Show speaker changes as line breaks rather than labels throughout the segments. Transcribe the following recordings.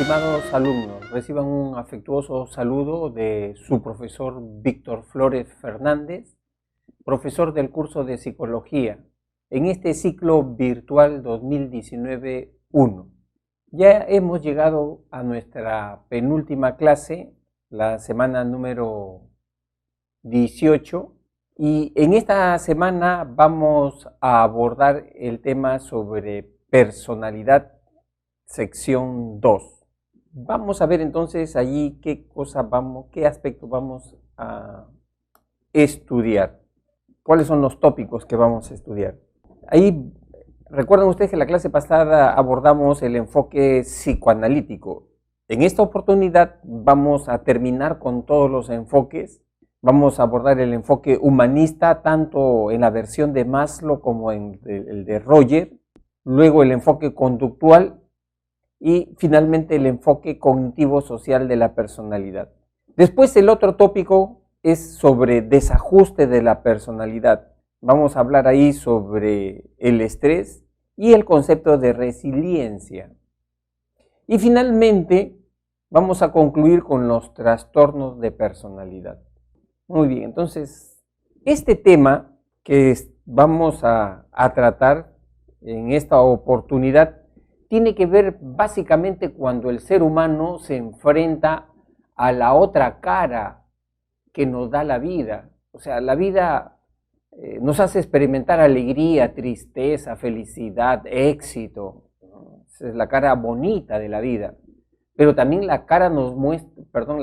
Estimados alumnos, reciban un afectuoso saludo de su profesor Víctor Flores Fernández, profesor del curso de Psicología, en este ciclo virtual 2019-1. Ya hemos llegado a nuestra penúltima clase, la semana número 18, y en esta semana vamos a abordar el tema sobre personalidad, sección 2. Vamos a ver entonces allí qué aspectos vamos a estudiar, cuáles son los tópicos que vamos a estudiar. Ahí recuerden ustedes que la clase pasada abordamos el enfoque psicoanalítico. En esta oportunidad vamos a terminar con todos los enfoques. Vamos a abordar el enfoque humanista tanto en la versión de Maslow como en el de Roger, luego el enfoque conductual y finalmente el enfoque cognitivo-social de la personalidad. Después el otro tópico es sobre desajuste de la personalidad. Vamos a hablar ahí sobre el estrés y el concepto de resiliencia. Y finalmente vamos a concluir con los trastornos de personalidad. Muy bien, entonces este tema que vamos a tratar en esta oportunidad tiene que ver básicamente cuando el ser humano se enfrenta a la otra cara que nos da la vida. O sea, la vida nos hace experimentar alegría, tristeza, felicidad, éxito, ¿no? Esa es la cara bonita de la vida. Pero también la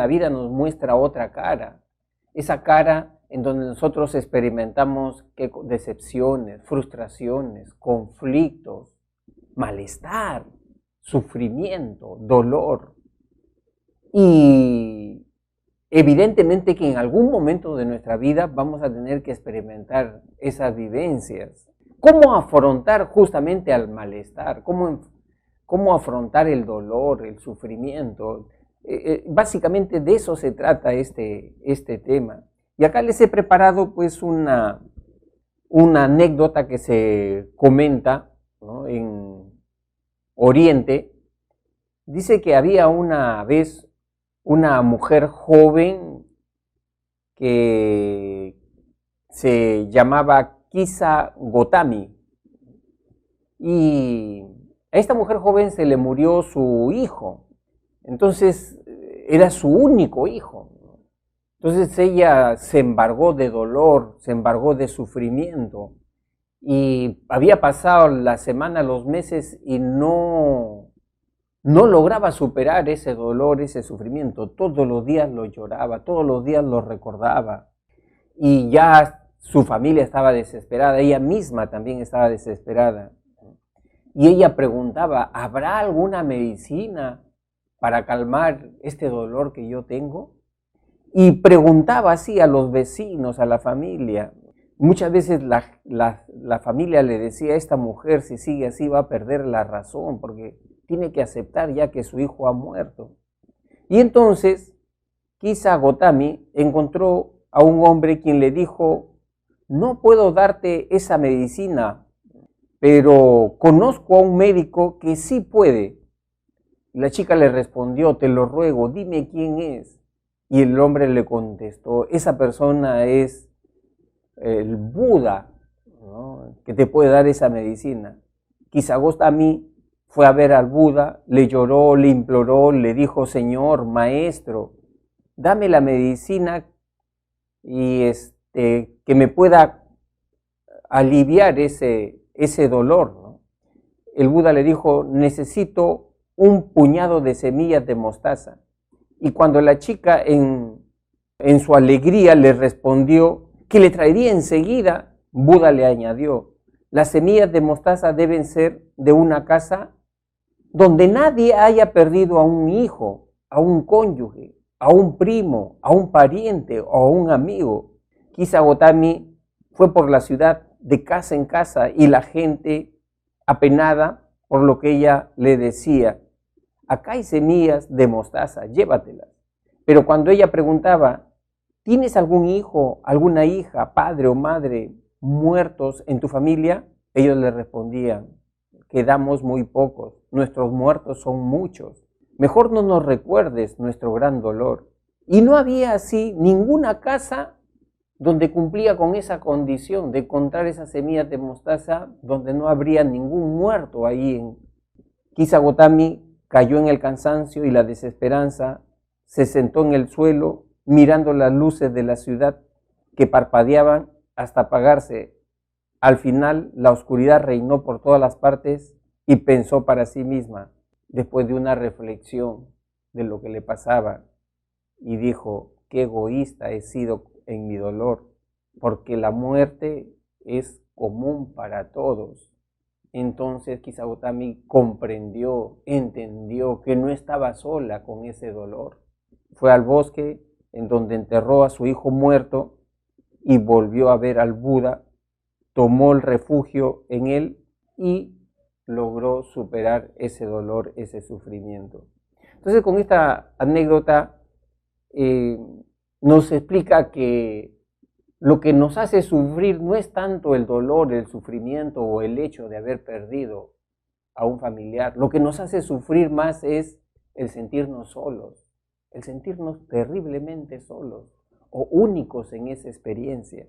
vida nos muestra otra cara. Esa cara en donde nosotros experimentamos decepciones, frustraciones, conflictos, malestar, sufrimiento, dolor. Y evidentemente que en algún momento de nuestra vida vamos a tener que experimentar esas vivencias. ¿Cómo afrontar justamente al malestar? ¿Cómo afrontar el dolor, el sufrimiento? Básicamente de eso se trata este tema. Y acá les he preparado pues una anécdota que se comenta, ¿no? En Oriente. Dice que había una vez una mujer joven que se llamaba Kisa Gotami, y a esta mujer joven se le murió su hijo. Entonces era su único hijo. Entonces ella se embargó de dolor, se embargó de sufrimiento, y había pasado la semana, los meses, y no lograba superar ese dolor, ese sufrimiento. Todos los días lo lloraba, todos los días lo recordaba, y ya su familia estaba desesperada, ella misma también estaba desesperada. Y ella preguntaba, ¿habrá alguna medicina para calmar este dolor que yo tengo? Y preguntaba así a los vecinos, a la familia. Muchas veces la familia le decía a esta mujer, si sigue así va a perder la razón, porque tiene que aceptar ya que su hijo ha muerto. Y entonces Kisa Gotami encontró a un hombre quien le dijo, no puedo darte esa medicina, pero conozco a un médico que sí puede. Y la chica le respondió, te lo ruego, dime quién es. Y el hombre le contestó, esa persona es el Buda, ¿no? Que te puede dar esa medicina. Kisa Gotami fue a ver al Buda, le lloró, le imploró, le dijo, Señor, maestro, dame la medicina y que me pueda aliviar ese dolor, ¿no? El Buda le dijo, necesito un puñado de semillas de mostaza. Y cuando la chica en su alegría le respondió que le traería enseguida, Buda le añadió, las semillas de mostaza deben ser de una casa donde nadie haya perdido a un hijo, a un cónyuge, a un primo, a un pariente o a un amigo. Kisa Gotami fue por la ciudad de casa en casa y la gente apenada por lo que ella le decía, acá hay semillas de mostaza, llévatelas. Pero cuando ella preguntaba, ¿tienes algún hijo, alguna hija, padre o madre muertos en tu familia? Ellos le respondían, quedamos muy pocos, nuestros muertos son muchos. Mejor no nos recuerdes nuestro gran dolor. Y no había así ninguna casa donde cumplía con esa condición de encontrar esas semillas de mostaza, donde no habría ningún muerto ahí. Kisa Gotami cayó en el cansancio y la desesperanza, se sentó en el suelo mirando las luces de la ciudad que parpadeaban hasta apagarse. Al final la oscuridad reinó por todas las partes y pensó para sí misma, después de una reflexión de lo que le pasaba, y dijo: qué egoísta he sido en mi dolor, porque la muerte es común para todos. Entonces Kisa Gotami comprendió, entendió que no estaba sola con ese dolor. Fue al bosque en donde enterró a su hijo muerto y volvió a ver al Buda, tomó el refugio en él y logró superar ese dolor, ese sufrimiento. Entonces, con esta anécdota nos explica que lo que nos hace sufrir no es tanto el dolor, el sufrimiento o el hecho de haber perdido a un familiar. Lo que nos hace sufrir más es el sentirnos solos, el sentirnos terriblemente solos o únicos en esa experiencia.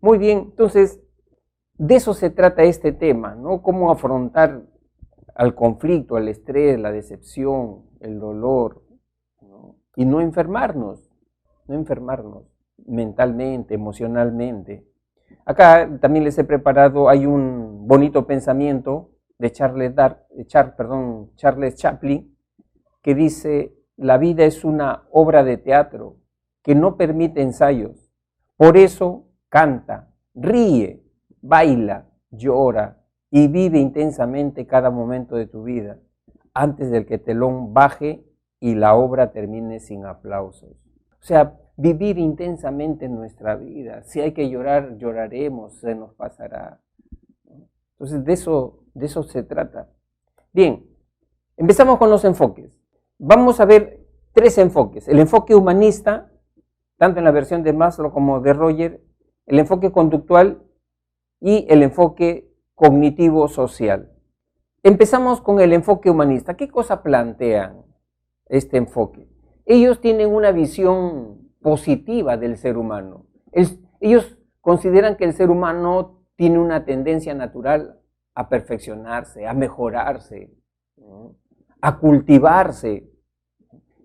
Muy bien, entonces, de eso se trata este tema, ¿no? Cómo afrontar al conflicto, al estrés, la decepción, el dolor, ¿no? Y no enfermarnos mentalmente, emocionalmente. Acá también les he preparado, hay un bonito pensamiento de Charles Chaplin, que dice: la vida es una obra de teatro que no permite ensayos. Por eso canta, ríe, baila, llora y vive intensamente cada momento de tu vida, antes del que el telón baje y la obra termine sin aplausos. O sea, vivir intensamente nuestra vida. Si hay que llorar, lloraremos, se nos pasará. Entonces, de eso se trata. Bien, empezamos con los enfoques. Vamos a ver 3 enfoques. El enfoque humanista, tanto en la versión de Maslow como de Roger, el enfoque conductual y el enfoque cognitivo-social. Empezamos con el enfoque humanista. ¿Qué cosa plantean este enfoque? Ellos tienen una visión positiva del ser humano. Ellos consideran que el ser humano tiene una tendencia natural a perfeccionarse, a mejorarse, ¿no? A cultivarse.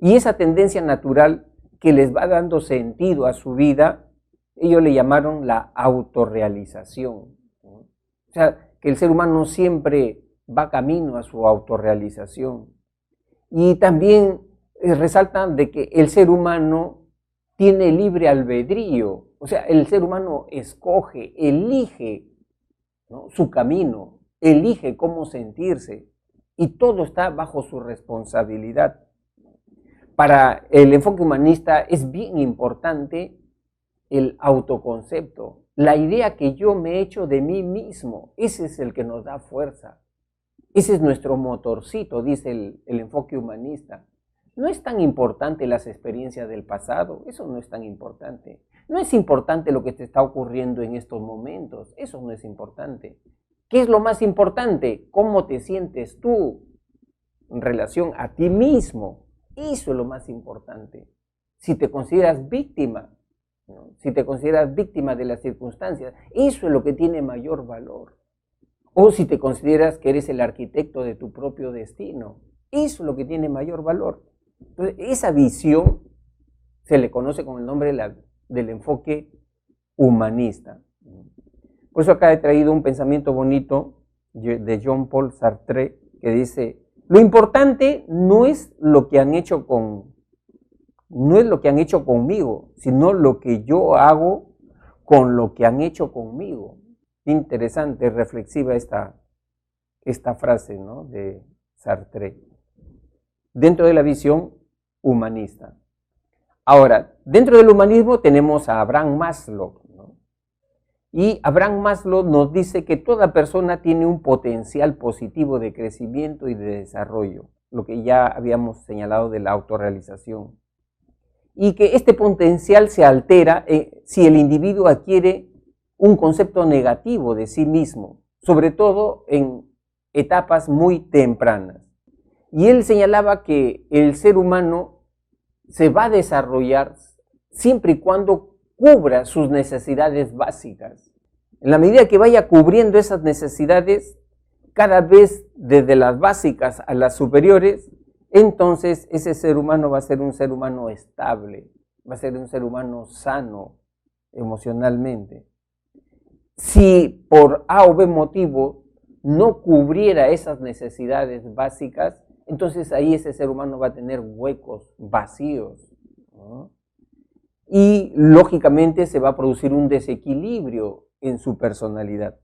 Y esa tendencia natural que les va dando sentido a su vida, ellos le llamaron la autorrealización, ¿no? O sea, que el ser humano siempre va camino a su autorrealización. Y también resaltan de que el ser humano tiene libre albedrío, o sea, el ser humano escoge, elige, ¿no?, su camino, elige cómo sentirse, y todo está bajo su responsabilidad. Para el enfoque humanista es bien importante el autoconcepto, la idea que yo me he hecho de mí mismo. Ese es el que nos da fuerza, ese es nuestro motorcito, dice el enfoque humanista. No es tan importante las experiencias del pasado, eso no es tan importante. No es importante lo que te está ocurriendo en estos momentos, eso no es importante. ¿Qué es lo más importante? ¿Cómo te sientes tú en relación a ti mismo? Eso es lo más importante. Si te consideras víctima, ¿no?, si te consideras víctima de las circunstancias, eso es lo que tiene mayor valor. O si te consideras que eres el arquitecto de tu propio destino, eso es lo que tiene mayor valor. Entonces, esa visión se le conoce con el nombre del enfoque humanista. Por eso acá he traído un pensamiento bonito de Jean-Paul Sartre, que dice: lo importante no es lo que han hecho conmigo, sino lo que yo hago con lo que han hecho conmigo. Interesante, reflexiva esta frase, ¿no?, de Sartre, dentro de la visión humanista. Ahora, dentro del humanismo tenemos a Abraham Maslow, ¿no? Y Abraham Maslow nos dice que toda persona tiene un potencial positivo de crecimiento y de desarrollo, lo que ya habíamos señalado de la autorrealización, y que este potencial se altera si el individuo adquiere un concepto negativo de sí mismo, sobre todo en etapas muy tempranas. Y él señalaba que el ser humano se va a desarrollar siempre y cuando cubra sus necesidades básicas. En la medida que vaya cubriendo esas necesidades, cada vez desde las básicas a las superiores, entonces ese ser humano va a ser un ser humano estable, va a ser un ser humano sano emocionalmente. Si por A o B motivo no cubriera esas necesidades básicas, entonces ahí ese ser humano va a tener huecos vacíos, ¿no? Y lógicamente se va a producir un desequilibrio en su personalidad.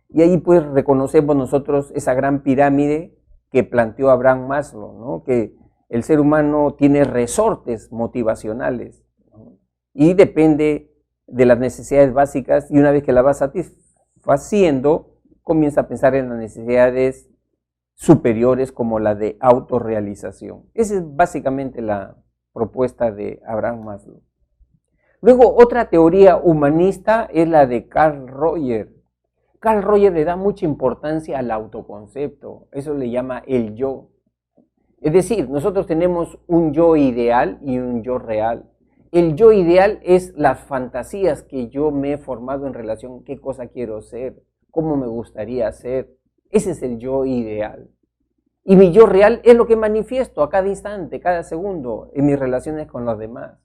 Y ahí pues reconocemos nosotros esa gran pirámide que planteó Abraham Maslow, ¿no? Que el ser humano tiene resortes motivacionales, ¿no? Y depende de las necesidades básicas, y una vez que la va satisfaciendo, comienza a pensar en las necesidades superiores como la de autorrealización. Esa es básicamente la propuesta de Abraham Maslow. Luego, otra teoría humanista es la de Carl Rogers. Carl Rogers le da mucha importancia al autoconcepto, eso le llama el yo. Es decir, nosotros tenemos un yo ideal y un yo real. El yo ideal es las fantasías que yo me he formado en relación a qué cosa quiero ser, cómo me gustaría ser. Ese es el yo ideal. Y mi yo real es lo que manifiesto a cada instante, cada segundo, en mis relaciones con los demás.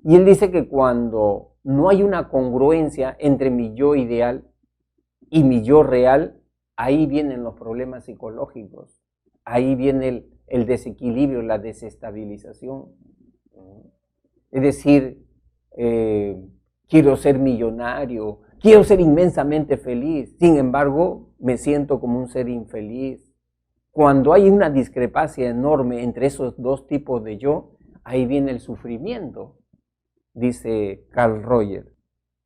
Y él dice que cuando no hay una congruencia entre mi yo ideal y mi yo real, ahí vienen los problemas psicológicos, ahí viene el desequilibrio, la desestabilización. Es decir, quiero ser millonario, quiero ser inmensamente feliz, sin embargo, me siento como un ser infeliz. Cuando hay una discrepancia enorme entre esos dos tipos de yo, ahí viene el sufrimiento, dice Carl Rogers.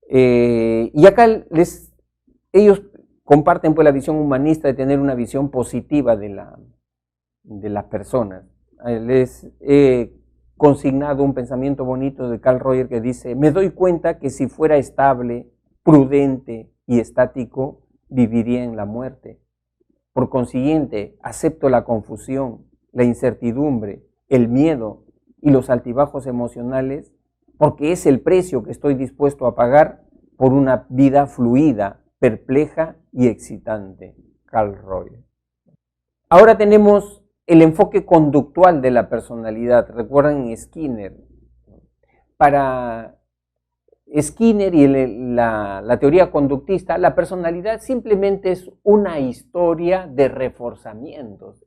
Y acá ellos comparten pues la visión humanista de tener una visión positiva de las personas. Les he consignado un pensamiento bonito de Carl Rogers que dice: me doy cuenta que si fuera estable, prudente y estático, viviría en la muerte. Por consiguiente, acepto la confusión, la incertidumbre, el miedo y los altibajos emocionales, porque es el precio que estoy dispuesto a pagar por una vida fluida, perpleja y excitante. Carl Rogers. Ahora tenemos el enfoque conductual de la personalidad. Recuerdan Skinner. Para Skinner y la teoría conductista, la personalidad simplemente es una historia de reforzamientos.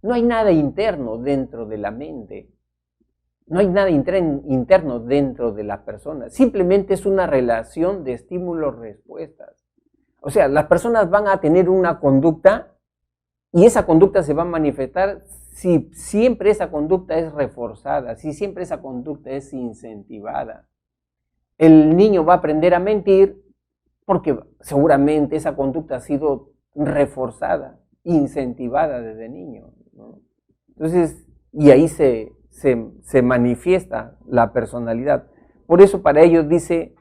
No hay nada interno dentro de la mente. No hay nada interno dentro de la persona. Simplemente es una relación de estímulos-respuestas. O sea, las personas van a tener una conducta y esa conducta se va a manifestar si siempre esa conducta es reforzada, si siempre esa conducta es incentivada. El niño va a aprender a mentir porque seguramente esa conducta ha sido reforzada, incentivada desde niño, ¿no? Entonces, y ahí se manifiesta la personalidad. Por eso para ellos dice,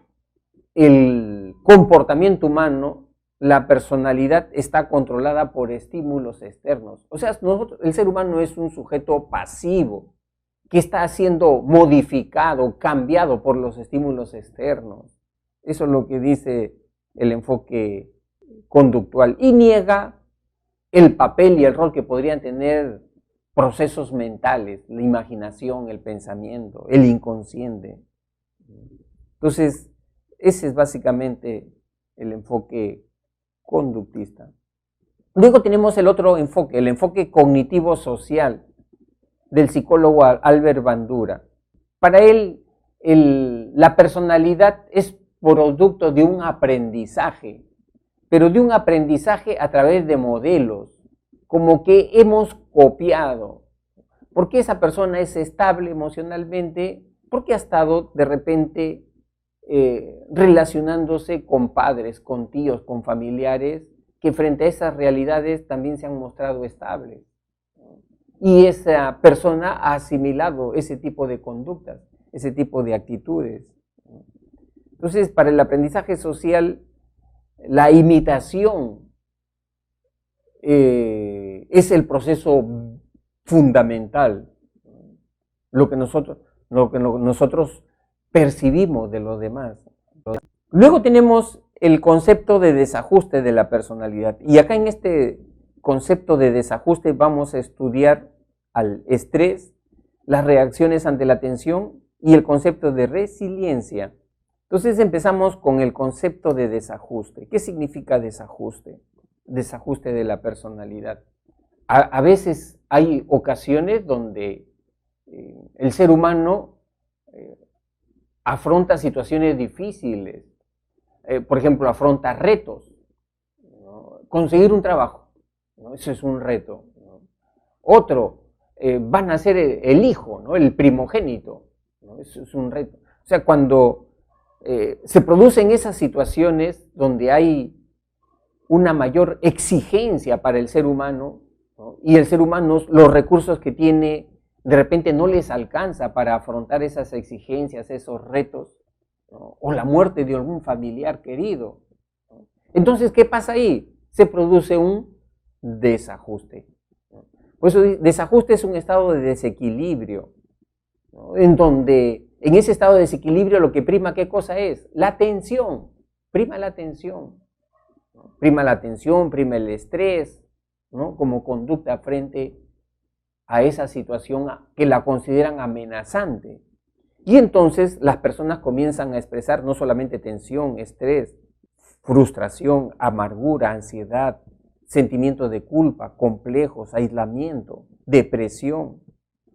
el comportamiento humano, la personalidad está controlada por estímulos externos. O sea, el ser humano es un sujeto pasivo que está siendo modificado, cambiado por los estímulos externos. Eso es lo que dice el enfoque conductual y niega el papel y el rol que podrían tener procesos mentales, la imaginación, el pensamiento, el inconsciente. Entonces, ese es básicamente el enfoque conductista. Luego tenemos el otro enfoque, el enfoque cognitivo-social del psicólogo Albert Bandura. Para él, la personalidad es producto de un aprendizaje, pero de un aprendizaje a través de modelos, como que hemos copiado. ¿Por qué esa persona es estable emocionalmente? Porque ha estado de repente relacionándose con padres, con tíos, con familiares, que frente a esas realidades también se han mostrado estables. Y esa persona ha asimilado ese tipo de conductas, ese tipo de actitudes. Entonces, para el aprendizaje social, la imitación es es el proceso fundamental, lo que nosotros percibimos de los demás. Luego tenemos el concepto de desajuste de la personalidad. Y acá en este concepto de desajuste vamos a estudiar al estrés, las reacciones ante la tensión y el concepto de resiliencia. Entonces empezamos con el concepto de desajuste. ¿Qué significa desajuste? Desajuste de la personalidad. A veces hay ocasiones donde el ser humano afronta situaciones difíciles. Por ejemplo, afronta retos, ¿no? Conseguir un trabajo, ¿no? Eso es un reto, ¿no? Otro, van a ser el hijo, ¿no? El primogénito, ¿no? Eso es un reto. O sea, cuando se producen esas situaciones donde hay una mayor exigencia para el ser humano, ¿no? Y el ser humano, los recursos que tiene, de repente no les alcanza para afrontar esas exigencias, esos retos, ¿no? O la muerte de algún familiar querido, ¿no? Entonces, ¿qué pasa ahí? Se produce un desajuste, ¿no? Por eso desajuste es un estado de desequilibrio, ¿no? En donde, en ese estado de desequilibrio, lo que prima, ¿qué cosa es? La tensión, prima la tensión, ¿no? Prima la tensión, prima el estrés, ¿no? Como conducta frente a esa situación que la consideran amenazante. Y entonces las personas comienzan a expresar no solamente tensión, estrés, frustración, amargura, ansiedad, sentimientos de culpa, complejos, aislamiento, depresión.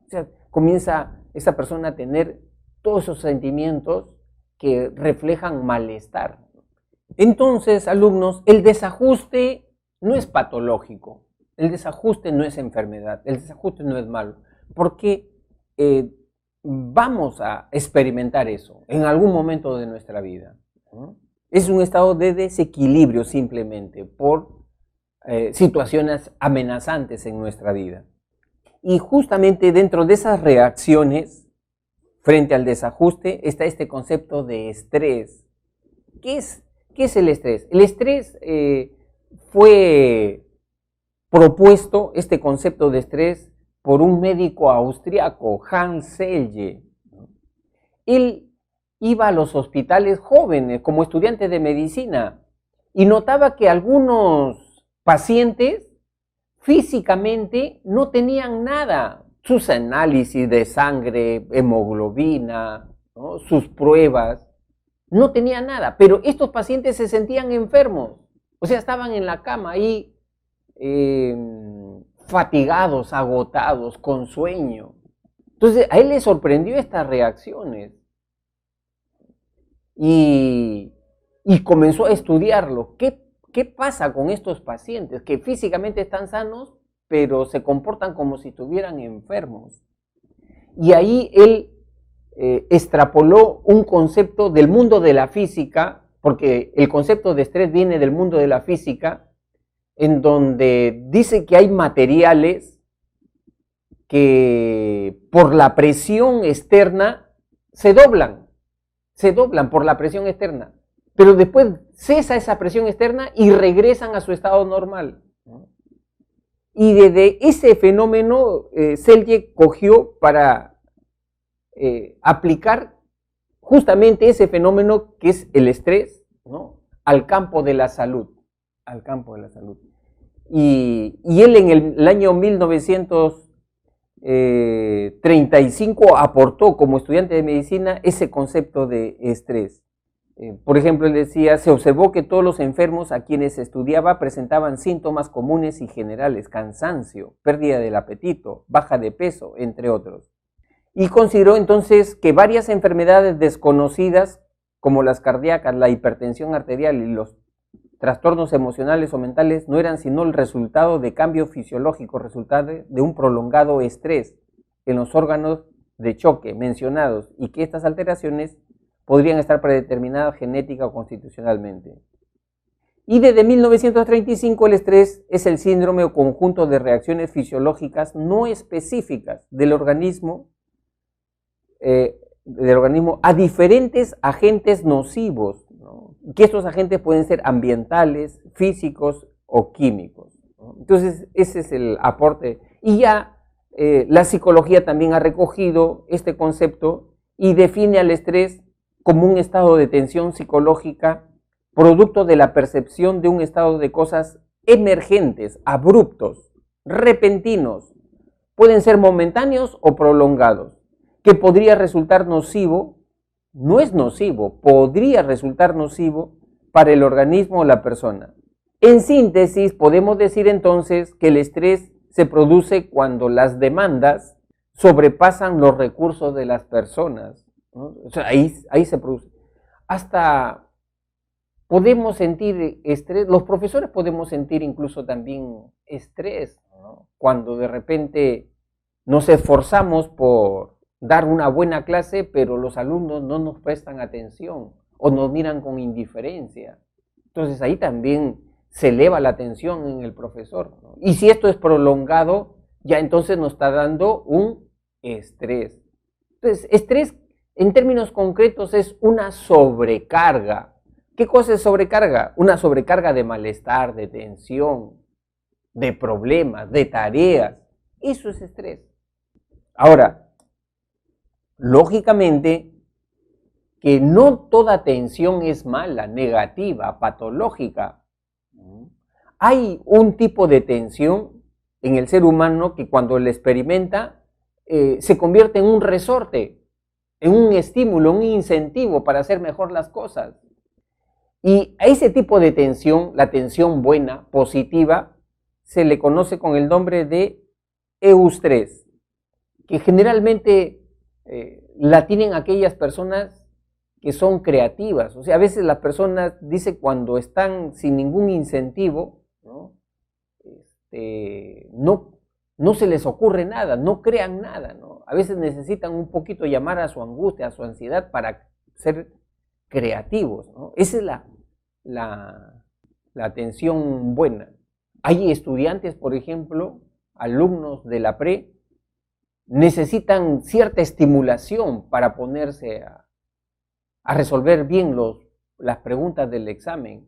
O sea, comienza esa persona a tener todos esos sentimientos que reflejan malestar. Entonces, alumnos, el desajuste no es patológico, el desajuste no es enfermedad, el desajuste no es malo, porque vamos a experimentar eso en algún momento de nuestra vida, ¿no? Es un estado de desequilibrio simplemente por situaciones amenazantes en nuestra vida. Y justamente dentro de esas reacciones frente al desajuste está este concepto de estrés. ¿Qué es el estrés? El estrés fue propuesto, este concepto de estrés, por un médico austriaco, Hans Selye. Él iba a los hospitales jóvenes como estudiante de medicina y notaba que algunos pacientes físicamente no tenían nada. Sus análisis de sangre, hemoglobina, ¿no? Sus pruebas, no tenían nada. Pero estos pacientes se sentían enfermos. O sea, estaban en la cama ahí fatigados, agotados, con sueño. Entonces, a él le sorprendió estas reacciones y comenzó a estudiarlo. ¿Qué pasa con estos pacientes que físicamente están sanos, pero se comportan como si estuvieran enfermos? Y ahí él extrapoló un concepto del mundo de la física, porque el concepto de estrés viene del mundo de la física, en donde dice que hay materiales que por la presión externa se doblan por la presión externa, pero después cesa esa presión externa y regresan a su estado normal, ¿no? Y desde ese fenómeno Selye cogió para aplicar justamente ese fenómeno que es el estrés, ¿no? Al campo de la salud, al campo de la salud. Y él en el año 1935 aportó como estudiante de medicina ese concepto de estrés. Por ejemplo, él decía, se observó que todos los enfermos a quienes estudiaba presentaban síntomas comunes y generales, cansancio, pérdida del apetito, baja de peso, entre otros. Y consideró entonces que varias enfermedades desconocidas, como las cardíacas, la hipertensión arterial y los trastornos emocionales o mentales, no eran sino el resultado de cambios fisiológicos, resultado de un prolongado estrés en los órganos de choque mencionados, y que estas alteraciones podrían estar predeterminadas genética o constitucionalmente. Y desde 1935 el estrés es el síndrome o conjunto de reacciones fisiológicas no específicas del organismo a diferentes agentes nocivos, ¿no? Que estos agentes pueden ser ambientales, físicos o químicos. ¿no? Entonces, ese es el aporte. Y ya la psicología también ha recogido este concepto y define al estrés como un estado de tensión psicológica producto de la percepción de un estado de cosas emergentes, abruptos, repentinos, pueden ser momentáneos o prolongados, que podría resultar nocivo, no es nocivo, podría resultar nocivo para el organismo o la persona. En síntesis, podemos decir entonces que el estrés se produce cuando las demandas sobrepasan los recursos de las personas, ¿no? O sea, ahí se produce. Hasta podemos sentir estrés, los profesores podemos sentir incluso también estrés, ¿no? Cuando de repente nos esforzamos por dar una buena clase, pero los alumnos no nos prestan atención o nos miran con indiferencia. Entonces ahí también se eleva la tensión en el profesor, ¿no? Y si esto es prolongado, ya entonces nos está dando un estrés. Entonces, estrés en términos concretos es una sobrecarga. ¿Qué cosa es sobrecarga? Una sobrecarga de malestar, de tensión, de problemas, de tareas. Eso es estrés. Ahora, lógicamente que no toda tensión es mala, negativa, patológica. Hay un tipo de tensión en el ser humano que cuando la experimenta se convierte en un resorte, en un estímulo, un incentivo para hacer mejor las cosas. Y a ese tipo de tensión, la tensión buena, positiva, se le conoce con el nombre de eustrés, que generalmente la tienen aquellas personas que son creativas. O sea, a veces las personas, dice, cuando están sin ningún incentivo, ¿no? No se les ocurre nada, no crean nada, ¿no? A veces necesitan un poquito llamar a su angustia, a su ansiedad para ser creativos, ¿no? Esa es la atención buena. Hay estudiantes, por ejemplo, alumnos de la pre, necesitan cierta estimulación para ponerse a resolver bien las preguntas del examen.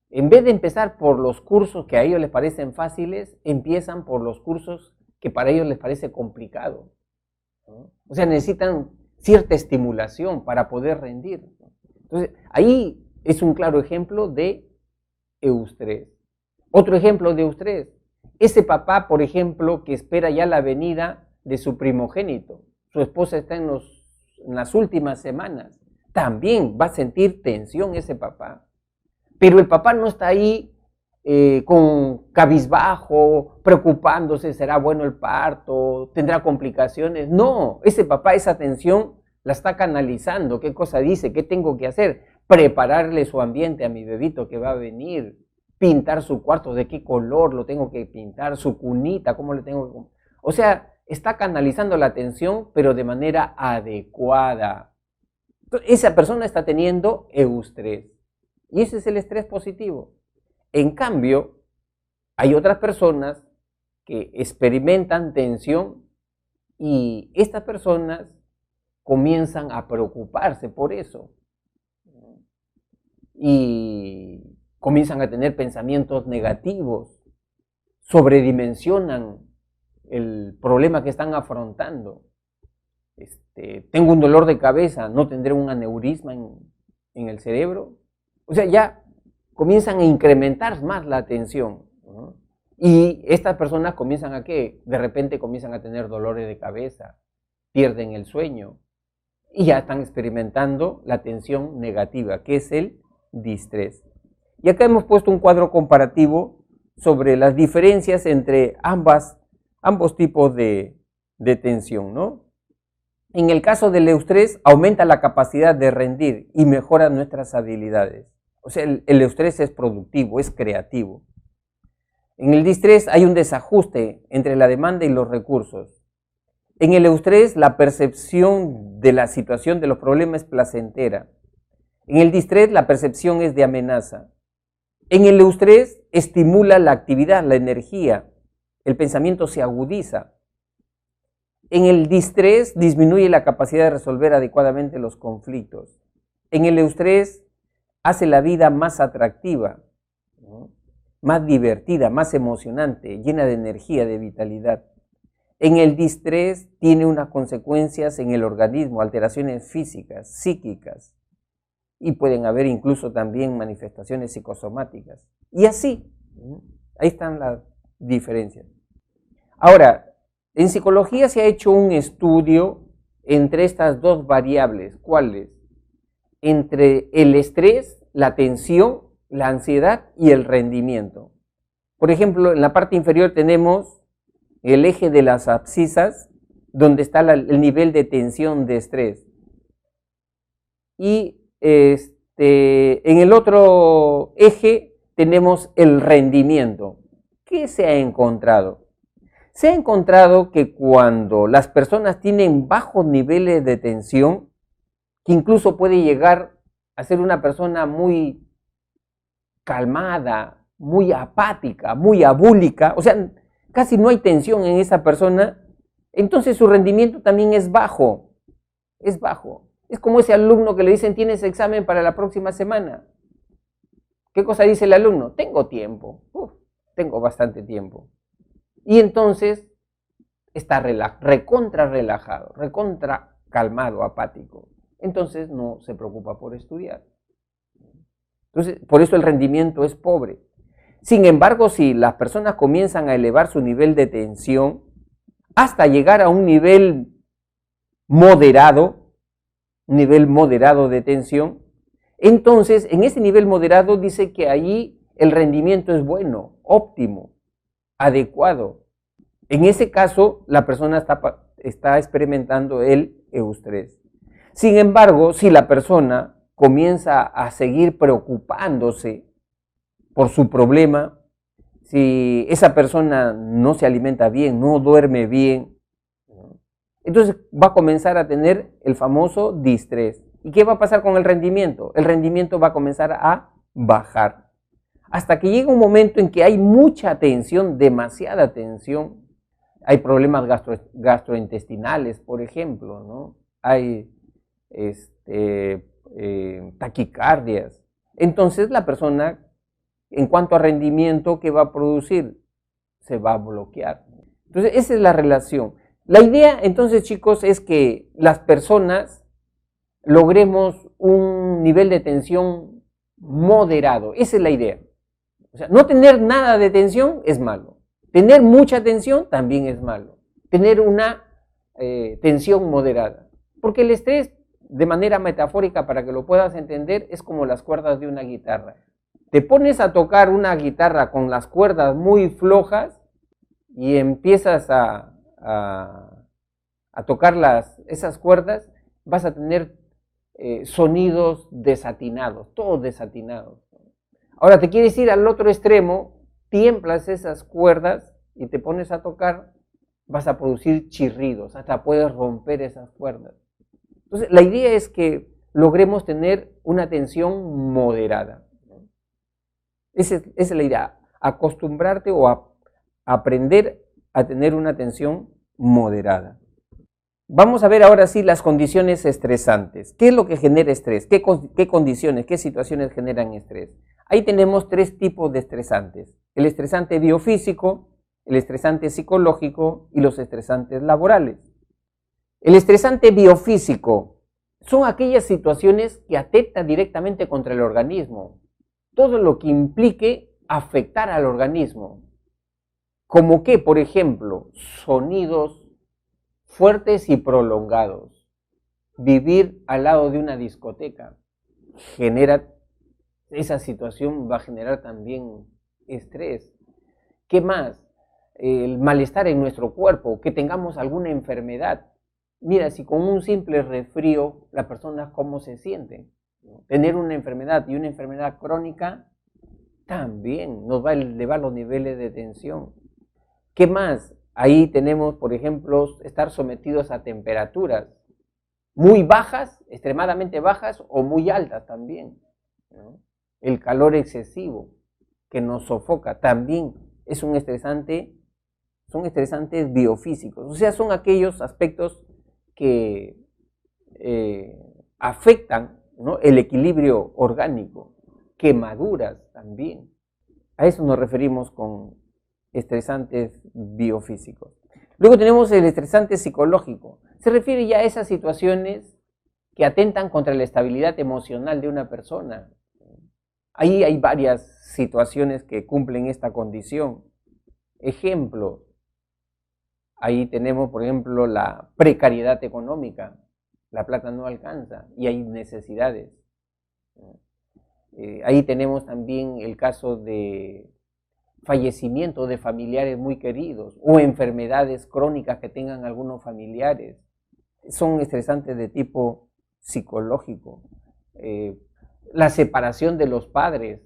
En vez de empezar por los cursos que a ellos les parecen fáciles, empiezan por los cursos que para ellos les parece complicado, ¿no? O sea, necesitan cierta estimulación para poder rendir, ¿no? Entonces, ahí es un claro ejemplo de eustrés. Otro ejemplo de eustrés, ese papá, por ejemplo, que espera ya la venida de su primogénito, su esposa está en las últimas semanas, también va a sentir tensión ese papá. Pero el papá no está ahí con cabizbajo, preocupándose, será bueno el parto, tendrá complicaciones. No, ese papá esa tensión la está canalizando. ¿Qué cosa dice? ¿Qué tengo que hacer? Prepararle su ambiente a mi bebito que va a venir, pintar su cuarto, de qué color lo tengo que pintar, su cunita, cómo le tengo que... O sea, está canalizando la atención, pero de manera adecuada. Entonces, esa persona está teniendo eustrés. Y ese es el estrés positivo. En cambio, hay otras personas que experimentan tensión y estas personas comienzan a preocuparse por eso. Y comienzan a tener pensamientos negativos, sobredimensionan el problema que están afrontando. Tengo un dolor de cabeza, ¿no tendré un aneurisma en el cerebro? O sea, ya comienzan a incrementar más la tensión, ¿no? Y estas personas comienzan a ¿qué? De repente comienzan a tener dolores de cabeza, pierden el sueño y ya están experimentando la tensión negativa, que es el distrés. Y acá hemos puesto un cuadro comparativo sobre las diferencias entre ambos tipos de tensión, ¿no? En el caso del eustrés, aumenta la capacidad de rendir y mejora nuestras habilidades. O sea, el eustrés es productivo, es creativo. En el distrés hay un desajuste entre la demanda y los recursos. En el eustrés, la percepción de la situación de los problemas es placentera. En el distrés, la percepción es de amenaza. En el eustrés, estimula la actividad, la energía. El pensamiento se agudiza. En el distrés, disminuye la capacidad de resolver adecuadamente los conflictos. En el eustrés, hace la vida más atractiva, ¿no? más divertida, más emocionante, llena de energía, de vitalidad. En el distrés tiene unas consecuencias en el organismo, alteraciones físicas, psíquicas, y pueden haber incluso también manifestaciones psicosomáticas. Y así, ahí están las diferencias. Ahora, en psicología se ha hecho un estudio entre estas dos variables. ¿Cuáles? Entre el estrés, la tensión, la ansiedad y el rendimiento. Por ejemplo, en la parte inferior tenemos el eje de las abscisas, donde está el nivel de tensión de estrés. Y en el otro eje tenemos el rendimiento. ¿Qué se ha encontrado? Se ha encontrado que cuando las personas tienen bajos niveles de tensión, que incluso puede llegar a ser una persona muy calmada, muy apática, muy abúlica, o sea, casi no hay tensión en esa persona, entonces su rendimiento también es bajo, es bajo. Es como ese alumno que le dicen, tienes examen para la próxima semana. ¿Qué cosa dice el alumno? Tengo tiempo, tengo bastante tiempo. Y entonces está recontra relajado, recontra calmado, apático. Entonces no se preocupa por estudiar. Entonces, por eso el rendimiento es pobre. Sin embargo, si las personas comienzan a elevar su nivel de tensión hasta llegar a un nivel moderado de tensión, entonces en ese nivel moderado dice que allí el rendimiento es bueno, óptimo, adecuado. En ese caso, la persona está experimentando el eustrés. Sin embargo, si la persona comienza a seguir preocupándose por su problema, si esa persona no se alimenta bien, no duerme bien, entonces va a comenzar a tener el famoso distrés. ¿Y qué va a pasar con el rendimiento? El rendimiento va a comenzar a bajar. Hasta que llega un momento en que hay mucha tensión, demasiada tensión. Hay problemas gastrointestinales, por ejemplo, ¿no? Hay taquicardias. Entonces la persona, en cuanto a rendimiento, ¿qué va a producir? Se va a bloquear. Entonces esa es la relación. La idea, entonces, chicos, es que las personas logremos un nivel de tensión moderado. Esa es la idea. O sea, no tener nada de tensión es malo. Tener mucha tensión también es malo. Tener una tensión moderada. Porque el estrés, de manera metafórica, para que lo puedas entender, es como las cuerdas de una guitarra. Te pones a tocar una guitarra con las cuerdas muy flojas y empiezas a tocar esas cuerdas, vas a tener sonidos desatinados, todos desatinados. Ahora te quieres ir al otro extremo, tiemplas esas cuerdas y te pones a tocar, vas a producir chirridos, hasta puedes romper esas cuerdas. Entonces, la idea es que logremos tener una tensión moderada. Esa es la idea, acostumbrarte o aprender a tener una tensión moderada. Vamos a ver ahora sí las condiciones estresantes. ¿Qué es lo que genera estrés? ¿Qué condiciones, qué situaciones generan estrés? Ahí tenemos tres tipos de estresantes. El estresante biofísico, el estresante psicológico y los estresantes laborales. El estresante biofísico son aquellas situaciones que atentan directamente contra el organismo. Todo lo que implique afectar al organismo. Como que, por ejemplo, sonidos fuertes y prolongados. Vivir al lado de una discoteca esa situación va a generar también estrés. ¿Qué más? El malestar en nuestro cuerpo, que tengamos alguna enfermedad. Mira, si con un simple resfrío, la persona cómo se siente. Tener una enfermedad y una enfermedad crónica también nos va a elevar los niveles de tensión. ¿Qué más? Ahí tenemos, por ejemplo, estar sometidos a temperaturas muy bajas, extremadamente bajas o muy altas también, ¿no? El calor excesivo que nos sofoca también es un estresante, son estresantes biofísicos, o sea, son aquellos aspectos que afectan, ¿no?, el equilibrio orgánico, quemaduras también. A eso nos referimos con estresantes biofísicos. Luego tenemos el estresante psicológico. Se refiere ya a esas situaciones que atentan contra la estabilidad emocional de una persona. Ahí hay varias situaciones que cumplen esta condición. Ejemplo, ahí tenemos, por ejemplo, la precariedad económica. La plata no alcanza y hay necesidades. Ahí tenemos también el caso de fallecimiento de familiares muy queridos o enfermedades crónicas que tengan algunos familiares. Son estresantes de tipo psicológico. La separación de los padres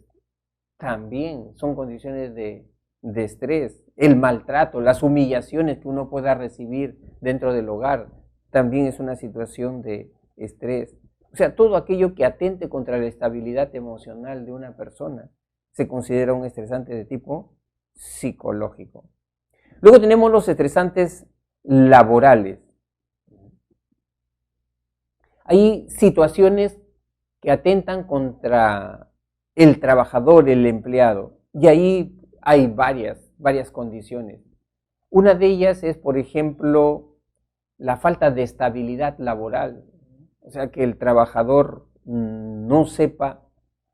también son condiciones de estrés. El maltrato, las humillaciones que uno pueda recibir dentro del hogar también es una situación de estrés. O sea, todo aquello que atente contra la estabilidad emocional de una persona se considera un estresante de tipo psicológico. Luego tenemos los estresantes laborales. Hay situaciones que atentan contra el trabajador, el empleado, y ahí hay varias condiciones. Una de ellas es, por ejemplo, la falta de estabilidad laboral, o sea, que el trabajador no sepa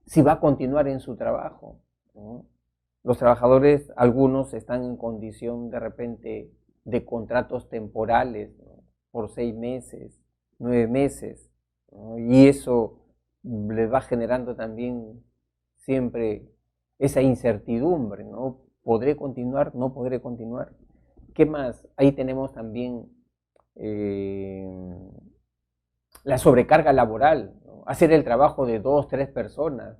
si va a continuar en su trabajo, ¿no? Los trabajadores, algunos están en condición de repente de contratos temporales, ¿no? Por 6 meses, 9 meses, ¿no? Y eso les va generando también siempre esa incertidumbre, ¿no? ¿Podré continuar? ¿No podré continuar? ¿Qué más? Ahí tenemos también la sobrecarga laboral, ¿no? Hacer el trabajo de 2, 3 personas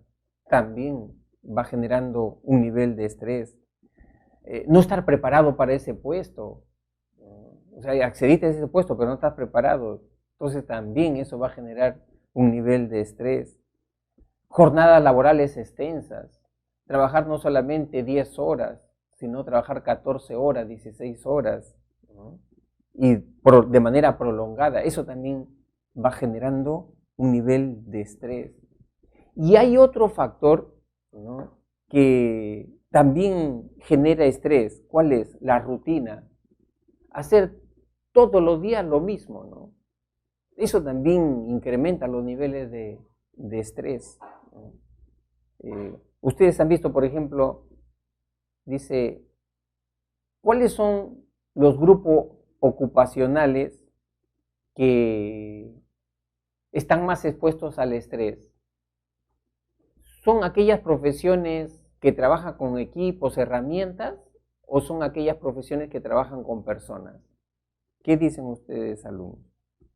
también va generando un nivel de estrés. No estar preparado para ese puesto, o sea, accediste a ese puesto pero no estás preparado, entonces también eso va a generar un nivel de estrés. Jornadas laborales extensas, trabajar no solamente 10 horas, sino trabajar 14 horas, 16 horas, ¿no? Y de manera prolongada, eso también va generando un nivel de estrés. Y hay otro factor, ¿no?, que también genera estrés. ¿Cuál es? La rutina. Hacer todos los días lo mismo, ¿no? Eso también incrementa los niveles de estrés, ¿no? Ustedes han visto, por ejemplo, dice, ¿cuáles son los grupos ocupacionales que están más expuestos al estrés? ¿Son aquellas profesiones que trabajan con equipos, herramientas, o son aquellas profesiones que trabajan con personas? ¿Qué dicen ustedes, alumnos?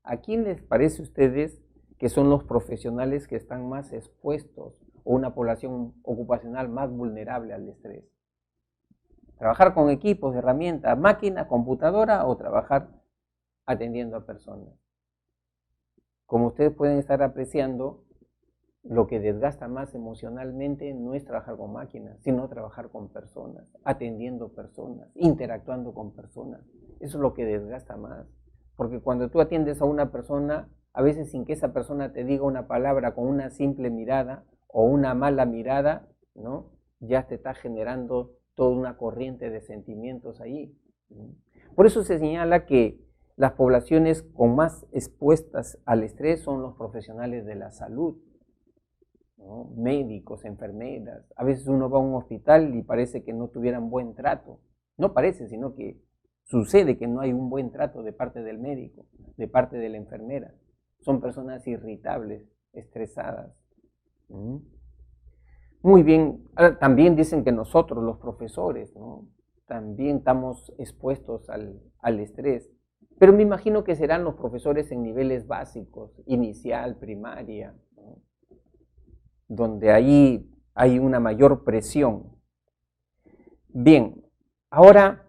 ¿A quién les parece a ustedes que son los profesionales que están más expuestos o una población ocupacional más vulnerable al estrés? ¿Trabajar con equipos, herramientas, máquina, computadora o trabajar atendiendo a personas? Como ustedes pueden estar apreciando, lo que desgasta más emocionalmente no es trabajar con máquinas, sino trabajar con personas, atendiendo personas, interactuando con personas. Eso es lo que desgasta más. Porque cuando tú atiendes a una persona, a veces sin que esa persona te diga una palabra, con una simple mirada o una mala mirada, ¿no?, ya te está generando toda una corriente de sentimientos ahí. Por eso se señala que las poblaciones con más expuestas al estrés son los profesionales de la salud, ¿no?, médicos, enfermeras. A veces uno va a un hospital y parece que no tuvieran buen trato. No parece, sino que sucede que no hay un buen trato de parte del médico, de parte de la enfermera. Son personas irritables, estresadas. Muy bien. Ahora, también dicen que nosotros, los profesores, ¿no?, también estamos expuestos al estrés. Pero me imagino que serán los profesores en niveles básicos, inicial, primaria, ¿no?, donde ahí hay una mayor presión. Bien, ahora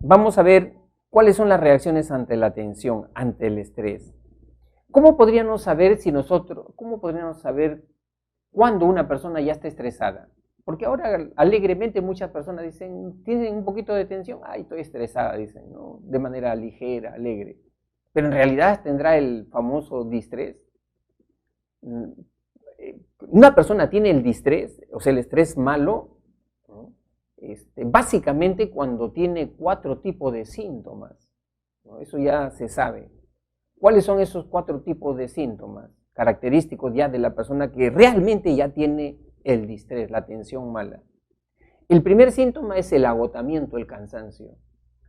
vamos a ver cuáles son las reacciones ante la tensión, ante el estrés. ¿Cómo podríamos saber cuándo una persona ya está estresada? Porque ahora alegremente muchas personas dicen, tienen un poquito de tensión, ay, estoy estresada, dicen, ¿no?, de manera ligera, alegre. Pero en realidad tendrá el famoso distrés. Una persona tiene el distrés, o sea, el estrés malo, básicamente cuando tiene 4 tipos de síntomas, ¿no? Eso ya se sabe. ¿Cuáles son esos 4 tipos de síntomas característicos ya de la persona que realmente ya tiene el distrés, la tensión mala? El primer síntoma es el agotamiento, el cansancio.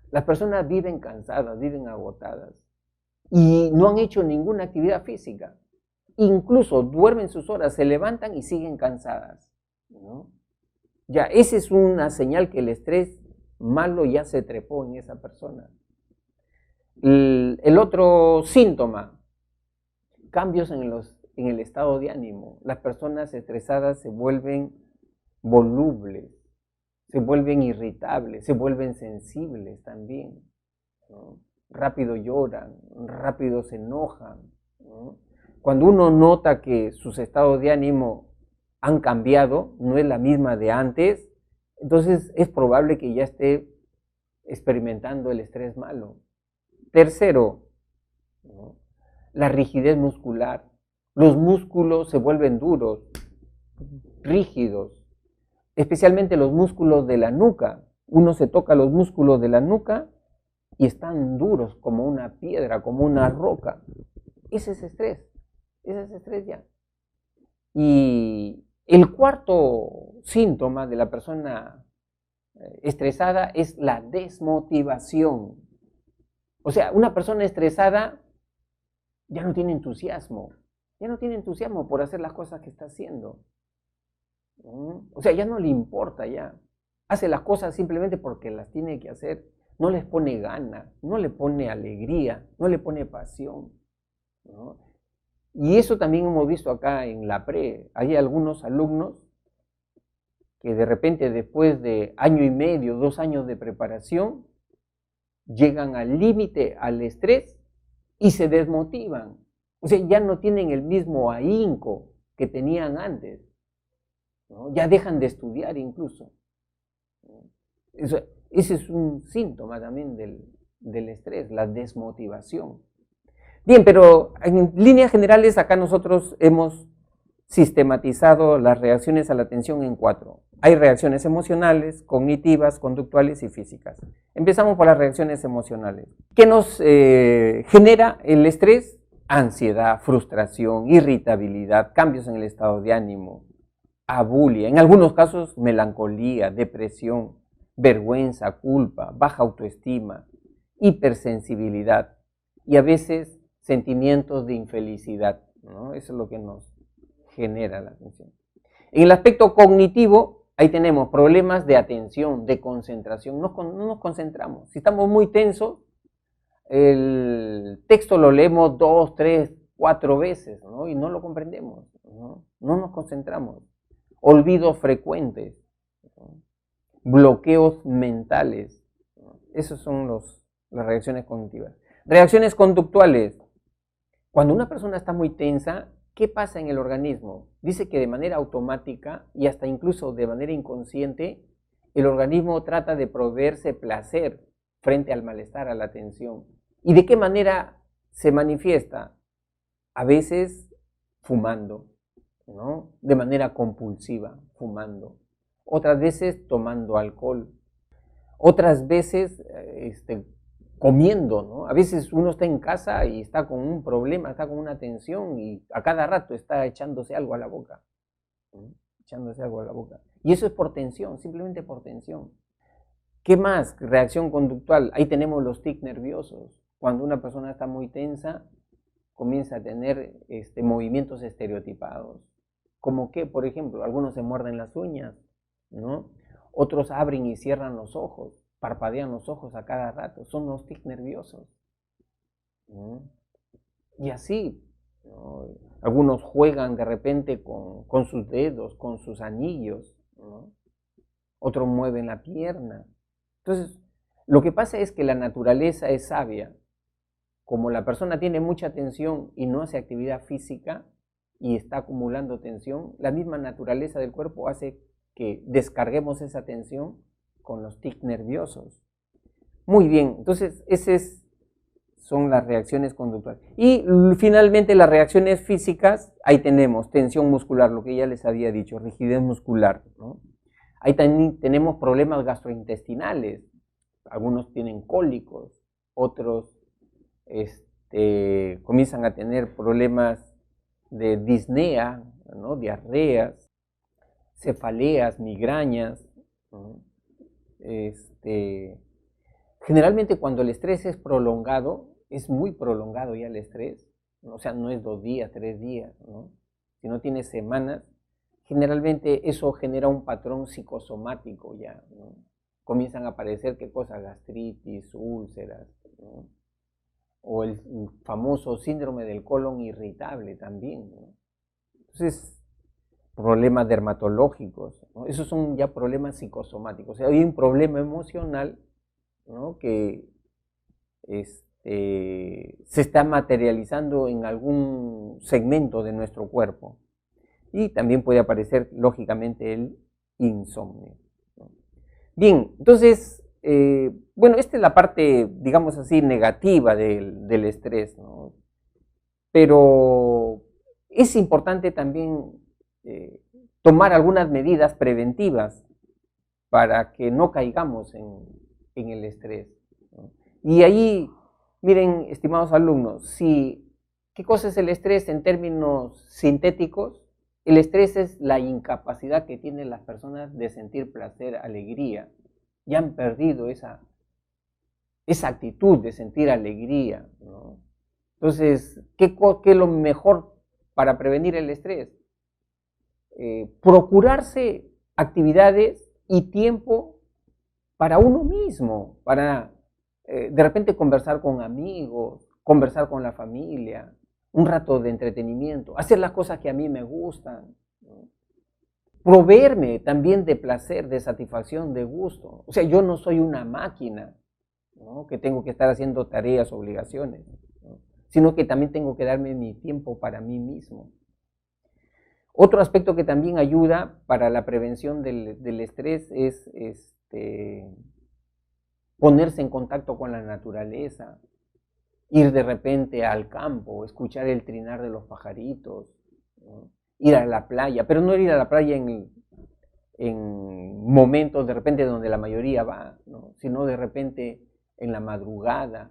Las personas viven cansadas, viven agotadas y no han hecho ninguna actividad física. Incluso duermen sus horas, se levantan y siguen cansadas, ¿no? Ya, esa es una señal que el estrés malo ya se trepó en esa persona. El otro síntoma, cambios en el estado de ánimo. Las personas estresadas se vuelven volubles, se vuelven irritables, se vuelven sensibles también, ¿no? Rápido lloran, rápido se enojan, ¿no? Cuando uno nota que sus estados de ánimo han cambiado, no es la misma de antes, entonces es probable que ya esté experimentando el estrés malo. Tercero, ¿no? La rigidez muscular. Los músculos se vuelven duros, rígidos, especialmente los músculos de la nuca. Uno se toca los músculos de la nuca y están duros como una piedra, como una roca. Ese es estrés ya. Y el cuarto síntoma de la persona estresada es la desmotivación. O sea, una persona estresada ya no tiene entusiasmo por hacer las cosas que está haciendo. O sea, ya no le importa ya. Hace las cosas simplemente porque las tiene que hacer. No les pone gana, no le pone alegría, no le pone pasión, ¿no? Y eso también hemos visto acá en la pre. Hay algunos alumnos que de repente después de 1.5 años, 2 años de preparación, llegan al límite, al estrés y se desmotivan. O sea, ya no tienen el mismo ahínco que tenían antes, ¿no? Ya dejan de estudiar incluso. Ese es un síntoma también del estrés, la desmotivación. Bien, pero en líneas generales acá nosotros hemos sistematizado las reacciones a la tensión en 4. Hay reacciones emocionales, cognitivas, conductuales y físicas. Empezamos por las reacciones emocionales. ¿Qué nos genera el estrés? Ansiedad, frustración, irritabilidad, cambios en el estado de ánimo, abulia, en algunos casos melancolía, depresión, vergüenza, culpa, baja autoestima, hipersensibilidad y a veces sentimientos de infelicidad, ¿no? Eso es lo que nos genera la tensión. En el aspecto cognitivo, ahí tenemos problemas de atención, de concentración, no nos concentramos. Si estamos muy tensos, el texto lo leemos 2, 3, 4 veces, ¿no? Y no lo comprendemos, ¿no? No nos concentramos. Olvidos frecuentes, ¿no? Bloqueos mentales, ¿no? Esas son las reacciones cognitivas. Reacciones conductuales. Cuando una persona está muy tensa, ¿qué pasa en el organismo? Dice que de manera automática y hasta incluso de manera inconsciente, el organismo trata de proveerse placer frente al malestar, a la tensión. ¿Y de qué manera se manifiesta? A veces fumando, ¿no? De manera compulsiva, fumando. Otras veces tomando alcohol. Otras veces comiendo, ¿no? A veces uno está en casa y está con un problema, está con una tensión y a cada rato está echándose algo a la boca, ¿no? Echándose algo a la boca. Y eso es por tensión, simplemente por tensión. ¿Qué más? Reacción conductual. Ahí tenemos los tics nerviosos. Cuando una persona está muy tensa, comienza a tener movimientos estereotipados. Como que, por ejemplo, algunos se muerden las uñas, ¿no? Otros abren y cierran los ojos, parpadean los ojos a cada rato. Son los tics nerviosos, ¿no? Y así, ¿no? Algunos juegan de repente con sus dedos, con sus anillos, ¿no? Otros mueven la pierna. Entonces, lo que pasa es que la naturaleza es sabia. Como la persona tiene mucha tensión y no hace actividad física y está acumulando tensión, la misma naturaleza del cuerpo hace que descarguemos esa tensión con los tics nerviosos. Muy bien, entonces esas son las reacciones conductuales. Y finalmente las reacciones físicas, ahí tenemos tensión muscular, lo que ya les había dicho, rigidez muscular, ¿no? Ahí también tenemos problemas gastrointestinales. Algunos tienen cólicos, otros comienzan a tener problemas de disnea, ¿no? Diarreas, cefaleas, migrañas, ¿no? Generalmente cuando el estrés es prolongado, es muy prolongado ya el estrés, ¿no? O sea, no es 2 días, 3 días, ¿no? Si no tiene semanas, generalmente eso genera un patrón psicosomático ya, ¿no? Comienzan a aparecer, ¿qué cosas? Gastritis, úlceras, ¿no? O el famoso síndrome del colon irritable también, ¿no? Entonces, problemas dermatológicos, ¿no? Esos son ya problemas psicosomáticos. O sea, hay un problema emocional, ¿no? Que se está materializando en algún segmento de nuestro cuerpo. Y también puede aparecer, lógicamente, el insomnio, ¿no? Bien, entonces, bueno, esta es la parte, digamos así, negativa del estrés, ¿no? Pero es importante también tomar algunas medidas preventivas para que no caigamos en el estrés, ¿no? Y ahí, miren, estimados alumnos, ¿qué cosa es el estrés en términos sintéticos? El estrés es la incapacidad que tienen las personas de sentir placer, alegría. Ya han perdido esa actitud de sentir alegría, ¿no? Entonces, ¿qué es lo mejor para prevenir el estrés? Procurarse actividades y tiempo para uno mismo, para de repente conversar con amigos, conversar con la familia, un rato de entretenimiento, hacer las cosas que a mí me gustan, ¿no? Proveerme también de placer, de satisfacción, de gusto. O sea, yo no soy una máquina, ¿no? Que tengo que estar haciendo tareas, obligaciones, ¿no? Sino que también tengo que darme mi tiempo para mí mismo. Otro aspecto que también ayuda para la prevención del estrés es ponerse en contacto con la naturaleza, ir de repente al campo, escuchar el trinar de los pajaritos, ¿no? Ir a la playa, pero no ir a la playa en momentos de repente donde la mayoría va, ¿no? Sino de repente en la madrugada,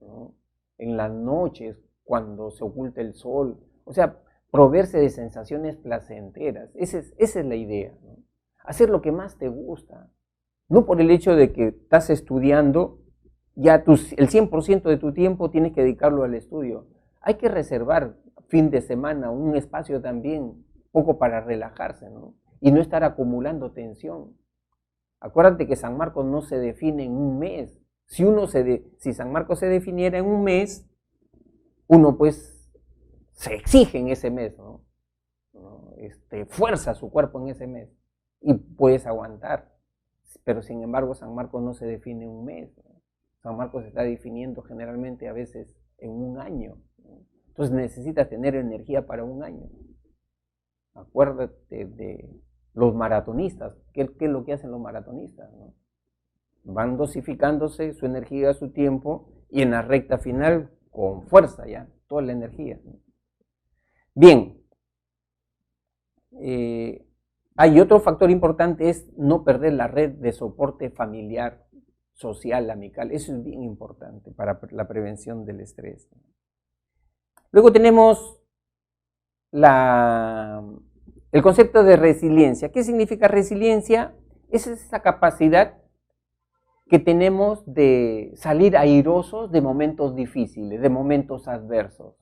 ¿no? En las noches cuando se oculta el sol, o sea, proveerse de sensaciones placenteras, esa es la idea, ¿no? Hacer lo que más te gusta, no por el hecho de que estás estudiando, ya el 100% de tu tiempo tienes que dedicarlo al estudio. Hay que reservar fin de semana un espacio también, poco para relajarse, ¿no? Y no estar acumulando tensión. Acuérdate que San Marcos no se define en un mes. Si San Marcos se definiera en un mes, uno pues se exige en ese mes, ¿no? Fuerza su cuerpo en ese mes y puedes aguantar. Pero sin embargo San Marcos no se define en un mes, ¿no? San Marcos se está definiendo generalmente a veces en un año, ¿no? Entonces necesitas tener energía para un año. Acuérdate de los maratonistas. ¿Qué es lo que hacen los maratonistas, ¿no? Van dosificándose su energía, su tiempo, y en la recta final, con fuerza ya, toda la energía, ¿no? Bien. Hay otro factor importante, es no perder la red de soporte familiar, social, amical. Eso es bien importante para la prevención del estrés. Luego tenemos el concepto de resiliencia. ¿Qué significa resiliencia? Es esa capacidad que tenemos de salir airosos de momentos difíciles, de momentos adversos.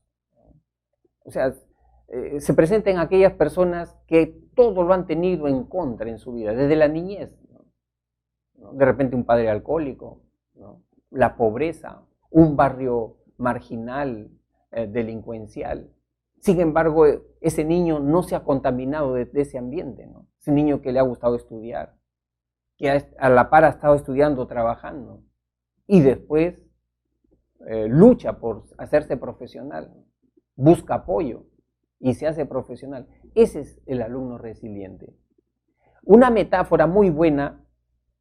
O sea, se presenta en aquellas personas que todo lo han tenido en contra en su vida, desde la niñez, ¿no? De repente un padre alcohólico, ¿no? La pobreza, un barrio marginal, delincuencial. Sin embargo, ese niño no se ha contaminado de ese ambiente, ¿no? Ese niño que le ha gustado estudiar, que a la par ha estado estudiando, trabajando, y después lucha por hacerse profesional, busca apoyo y se hace profesional. Ese es el alumno resiliente. Una metáfora muy buena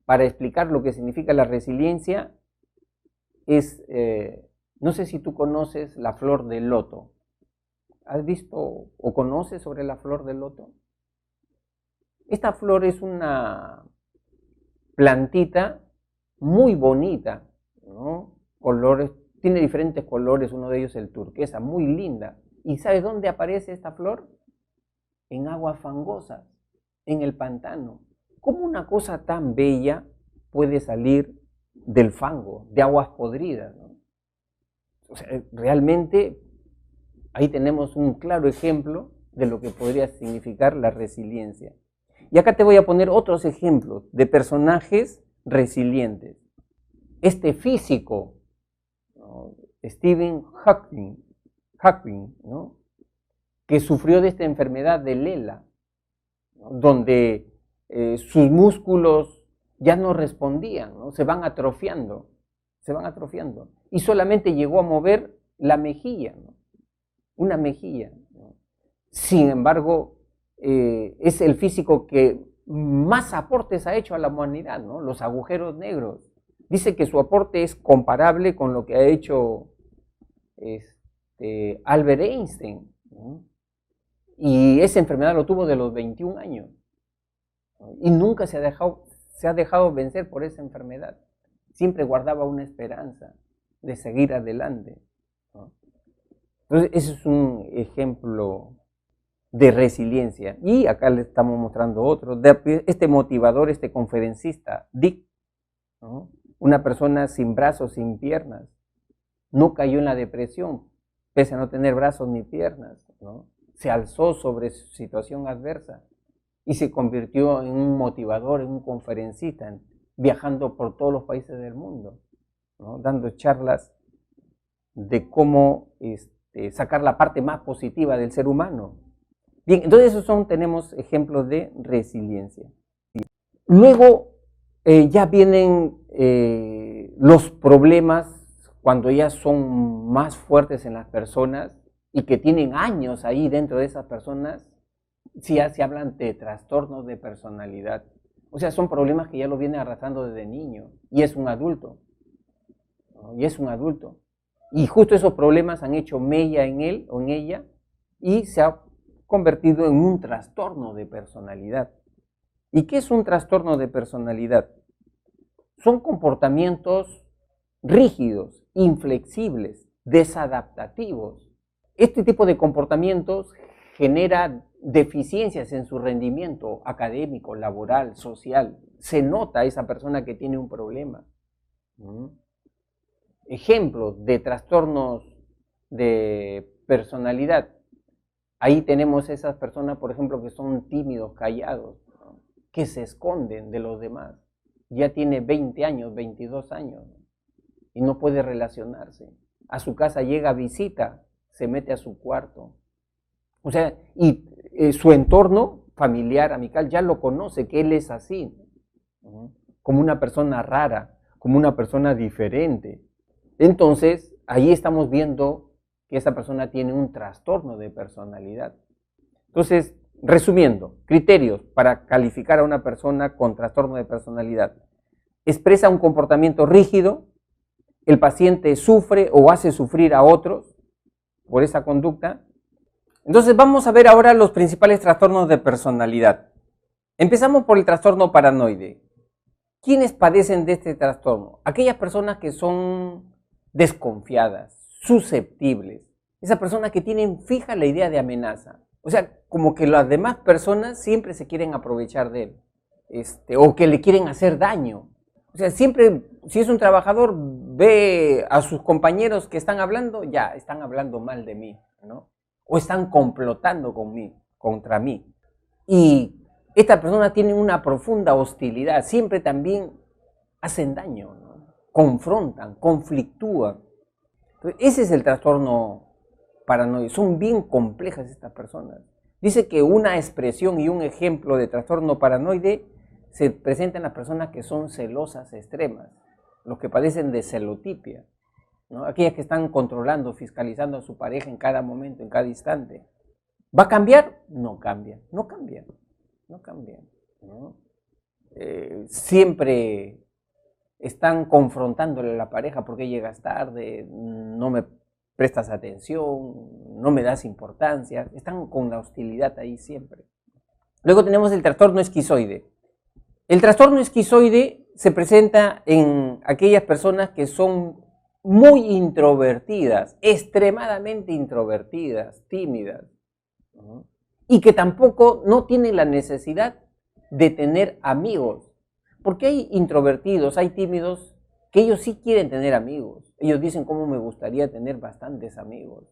para explicar lo que significa la resiliencia es, no sé si tú conoces la flor del loto. ¿Has visto o conoces sobre la flor del loto? Esta flor es una plantita muy bonita, ¿no? Colores, tiene diferentes colores, uno de ellos el turquesa, muy linda. ¿Y sabes dónde aparece esta flor? En aguas fangosas, en el pantano. ¿Cómo una cosa tan bella puede salir del fango, de aguas podridas, ¿no? O sea, realmente ahí tenemos un claro ejemplo de lo que podría significar la resiliencia. Y acá te voy a poner otros ejemplos de personajes resilientes. Este físico, ¿no? Stephen Hawking, ¿no? Que sufrió de esta enfermedad de Lela, ¿no? Donde sus músculos ya no respondían, ¿no? Se van atrofiando, y solamente llegó a mover la mejilla, ¿no? Una mejilla, ¿no? Sin embargo, es el físico que más aportes ha hecho a la humanidad, ¿no? Los agujeros negros. Dice que su aporte es comparable con lo que ha hecho Albert Einstein, ¿no? Y esa enfermedad lo tuvo de los 21 años, ¿no? Y nunca se ha dejado vencer por esa enfermedad. Siempre guardaba una esperanza de seguir adelante, ¿no? Entonces, ese es un ejemplo de resiliencia. Y acá le estamos mostrando otro, de este motivador, este conferencista, Dick, ¿no? Una persona sin brazos, sin piernas, no cayó en la depresión, pese a no tener brazos ni piernas, ¿no? Se alzó sobre su situación adversa y se convirtió en un motivador, en un conferencista, viajando por todos los países del mundo, ¿no? Dando charlas de cómo sacar la parte más positiva del ser humano. Bien, entonces esos tenemos ejemplos de resiliencia. Luego ya vienen los problemas cuando ya son más fuertes en las personas y que tienen años ahí dentro de esas personas, sí ya se hablan de trastornos de personalidad. O sea, son problemas que ya lo vienen arrastrando desde niño y es un adulto, ¿no? Y justo esos problemas han hecho mella en él o en ella y se ha convertido en un trastorno de personalidad. ¿Y qué es un trastorno de personalidad? Son comportamientos rígidos, inflexibles, desadaptativos. Este tipo de comportamientos genera deficiencias en su rendimiento académico, laboral, social. Se nota a esa persona que tiene un problema. Ejemplos de trastornos de personalidad. Ahí tenemos esas personas, por ejemplo, que son tímidos, callados, ¿no? Que se esconden de los demás. Ya tiene 20 años, 22 años, ¿no? Y no puede relacionarse. A su casa llega visita, se mete a su cuarto. O sea, y su entorno familiar, amical, ya lo conoce, que él es así, ¿no? Como una persona rara, como una persona diferente. Entonces, ahí estamos viendo que esa persona tiene un trastorno de personalidad. Entonces, resumiendo, criterios para calificar a una persona con trastorno de personalidad. Expresa un comportamiento rígido, el paciente sufre o hace sufrir a otros por esa conducta. Entonces, vamos a ver ahora los principales trastornos de personalidad. Empezamos por el trastorno paranoide. ¿Quiénes padecen de este trastorno? Aquellas personas que son desconfiadas, susceptibles, esas personas que tienen fija la idea de amenaza. O sea, como que las demás personas siempre se quieren aprovechar de él, o que le quieren hacer daño. O sea, siempre, si es un trabajador, ve a sus compañeros que están hablando, ya, están hablando mal de mí, ¿no? O están complotando contra mí. Y esta persona tiene una profunda hostilidad, siempre también hacen daño, ¿no? Confrontan, conflictúan. Entonces, ese es el trastorno paranoide. Son bien complejas estas personas. Dice que una expresión y un ejemplo de trastorno paranoide se presenta en las personas que son celosas extremas, los que padecen de celotipia, ¿no? Aquellas que están controlando, fiscalizando a su pareja en cada momento, en cada instante. ¿Va a cambiar? No cambian, no cambian, no cambian, ¿no? Siempre están confrontándole a la pareja porque llegas tarde, no me prestas atención, no me das importancia, están con la hostilidad ahí siempre. Luego tenemos el trastorno esquizoide. El trastorno esquizoide se presenta en aquellas personas que son muy introvertidas, extremadamente introvertidas, tímidas, ¿no? Y que tampoco no tienen la necesidad de tener amigos. Porque hay introvertidos, hay tímidos que ellos sí quieren tener amigos. Ellos dicen cómo me gustaría tener bastantes amigos,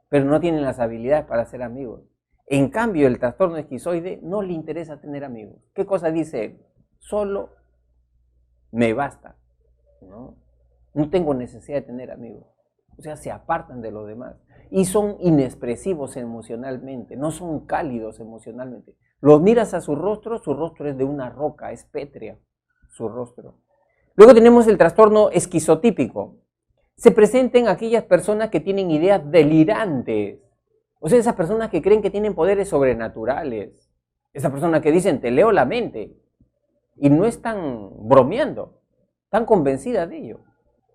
pero no tienen las habilidades para ser amigos. En cambio, el trastorno esquizoide no le interesa tener amigos. ¿Qué cosa dice él? Solo me basta, ¿no? No tengo necesidad de tener amigos. O sea, se apartan de los demás. Y son inexpresivos emocionalmente, no son cálidos emocionalmente. Los miras a su rostro es de una roca, es pétrea su rostro. Luego tenemos el trastorno esquizotípico. Se presenta en aquellas personas que tienen ideas delirantes. O sea, esas personas que creen que tienen poderes sobrenaturales. Esas personas que dicen, te leo la mente. Y no están bromeando, están convencidas de ello.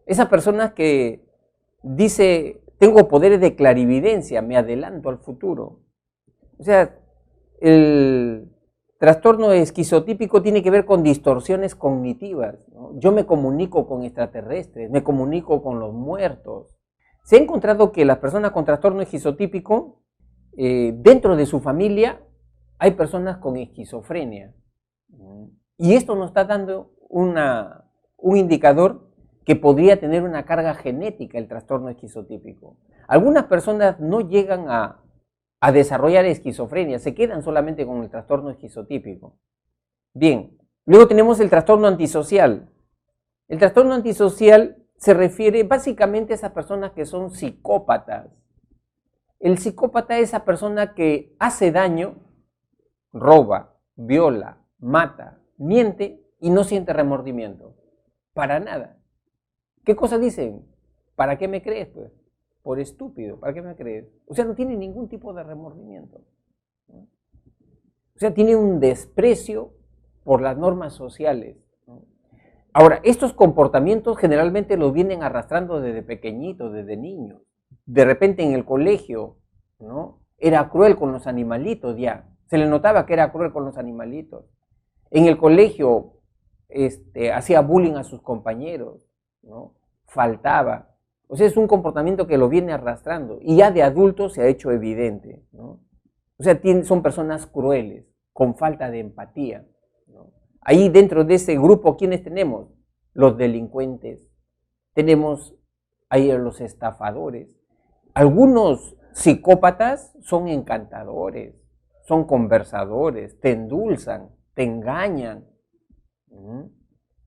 Esas personas que dice, tengo poderes de clarividencia, me adelanto al futuro. O sea, el trastorno esquizotípico tiene que ver con distorsiones cognitivas, ¿no? Yo me comunico con extraterrestres, me comunico con los muertos. Se ha encontrado que las personas con trastorno esquizotípico, dentro de su familia, hay personas con esquizofrenia. Y esto nos está dando un indicador que podría tener una carga genética el trastorno esquizotípico. Algunas personas no llegan a desarrollar esquizofrenia, se quedan solamente con el trastorno esquizotípico. Bien, luego tenemos el trastorno antisocial. El trastorno antisocial se refiere básicamente a esas personas que son psicópatas. El psicópata es esa persona que hace daño, roba, viola, mata, miente y no siente remordimiento. Para nada. ¿Qué cosa dicen? ¿Para qué me crees, pues? Por estúpido, ¿para qué me crees? O sea, no tiene ningún tipo de remordimiento. ¿No? O sea, tiene un desprecio por las normas sociales. ¿No? Ahora, estos comportamientos generalmente los vienen arrastrando desde pequeñitos, desde niños. De repente en el colegio, ¿no? Era cruel con los animalitos ya. Se le notaba que era cruel con los animalitos. En el colegio hacía bullying a sus compañeros, ¿no? Faltaba. O sea, es un comportamiento que lo viene arrastrando y ya de adulto se ha hecho evidente, ¿no? O sea, son personas crueles, con falta de empatía, ¿no? Ahí dentro de ese grupo, ¿quiénes tenemos? Los delincuentes, tenemos ahí a los estafadores. Algunos psicópatas son encantadores, son conversadores, te endulzan, te engañan.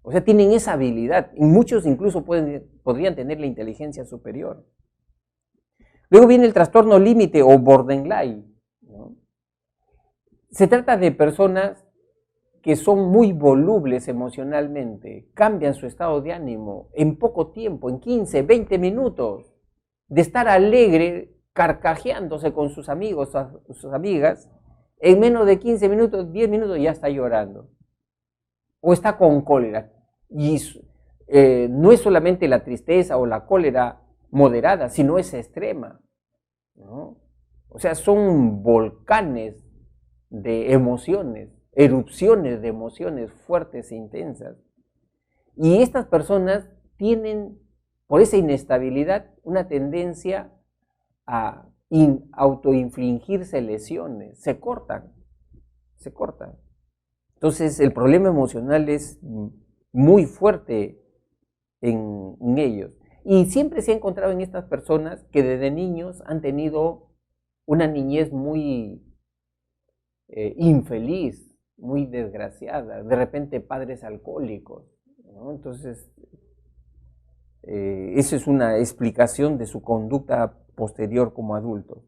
O sea, tienen esa habilidad. Y muchos incluso podrían tener la inteligencia superior. Luego viene el trastorno límite o borderline, ¿no? Se trata de personas que son muy volubles emocionalmente, cambian su estado de ánimo en poco tiempo, en 15, 20 minutos, de estar alegre, carcajeándose con sus amigos, sus amigas, en menos de 15 minutos, 10 minutos ya está llorando. O está con cólera. Y no es solamente la tristeza o la cólera moderada, sino es extrema, ¿no? O sea, son volcanes de emociones, erupciones de emociones fuertes e intensas. Y estas personas tienen, por esa inestabilidad, una tendencia a autoinfligirse lesiones, se cortan. Entonces, el problema emocional es muy fuerte en ellos. Y siempre se ha encontrado en estas personas que desde niños han tenido una niñez muy infeliz, muy desgraciada, de repente padres alcohólicos, ¿no? Entonces, esa es una explicación de su conducta posterior como adultos.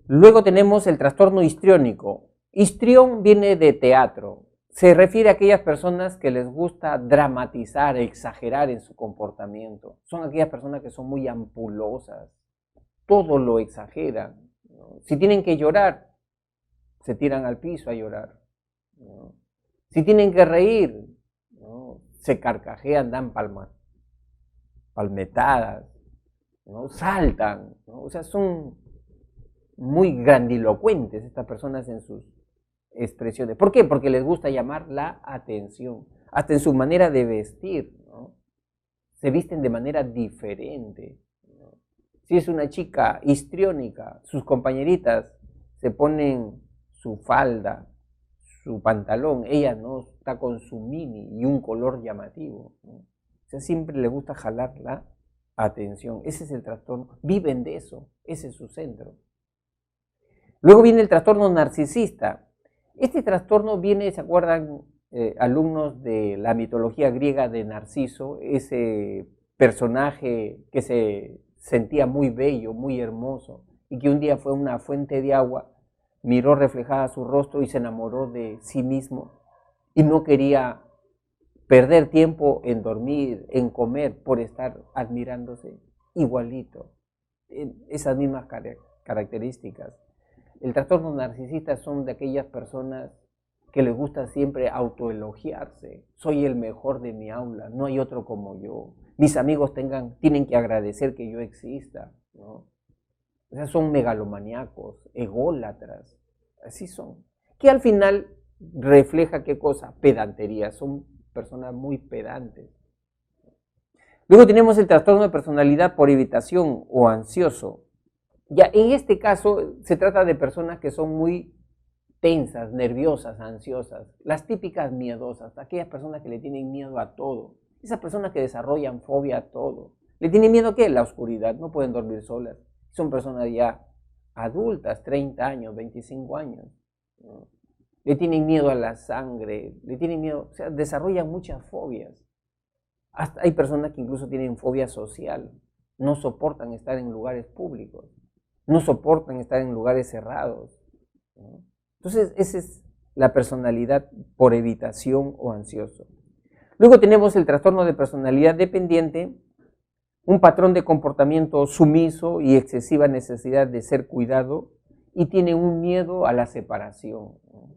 Luego tenemos el trastorno histriónico. Histrión viene de teatro. Se refiere a aquellas personas que les gusta dramatizar, exagerar en su comportamiento. Son aquellas personas que son muy ampulosas. Todo lo exageran, ¿no? Si tienen que llorar, se tiran al piso a llorar, ¿no? Si tienen que reír, ¿no? Se carcajean, dan palmetadas, ¿no? Saltan, ¿no? O sea, son muy grandilocuentes estas personas en sus expresiones. ¿Por qué? Porque les gusta llamar la atención, hasta en su manera de vestir, ¿no? Se visten de manera diferente, ¿no? Si es una chica histriónica, sus compañeritas se ponen su falda, su pantalón, ella no, está con su mini y un color llamativo, ¿no? O sea, siempre le gusta jalar la atención. Ese es el trastorno. Viven de eso, ese es su centro. Luego viene el trastorno narcisista. Este trastorno viene, ¿se acuerdan, alumnos de la mitología griega de Narciso? Ese personaje que se sentía muy bello, muy hermoso, y que un día fue a una fuente de agua, miró reflejada su rostro y se enamoró de sí mismo y no quería perder tiempo en dormir, en comer, por estar admirándose. Igualito, esas mismas características. El trastorno narcisista son de aquellas personas que les gusta siempre autoelogiarse. Soy el mejor de mi aula, no hay otro como yo. Mis amigos tienen que agradecer que yo exista, ¿no? O sea, son megalomaníacos, ególatras, así son. Que al final refleja qué cosa, pedantería, son personas muy pedantes. Luego tenemos el trastorno de personalidad por evitación o ansioso. Ya en este caso se trata de personas que son muy tensas, nerviosas, ansiosas, las típicas miedosas, aquellas personas que le tienen miedo a todo, esas personas que desarrollan fobia a todo. ¿Le tienen miedo a qué? La oscuridad, no pueden dormir solas. Son personas ya adultas, 30 años, 25 años, ¿no? Le tienen miedo a la sangre, le tienen miedo, o sea, desarrollan muchas fobias. Hasta hay personas que incluso tienen fobia social, no soportan estar en lugares públicos, no soportan estar en lugares cerrados, ¿no? Entonces, esa es la personalidad por evitación o ansioso. Luego tenemos el trastorno de personalidad dependiente, un patrón de comportamiento sumiso y excesiva necesidad de ser cuidado, y tiene un miedo a la separación, ¿no?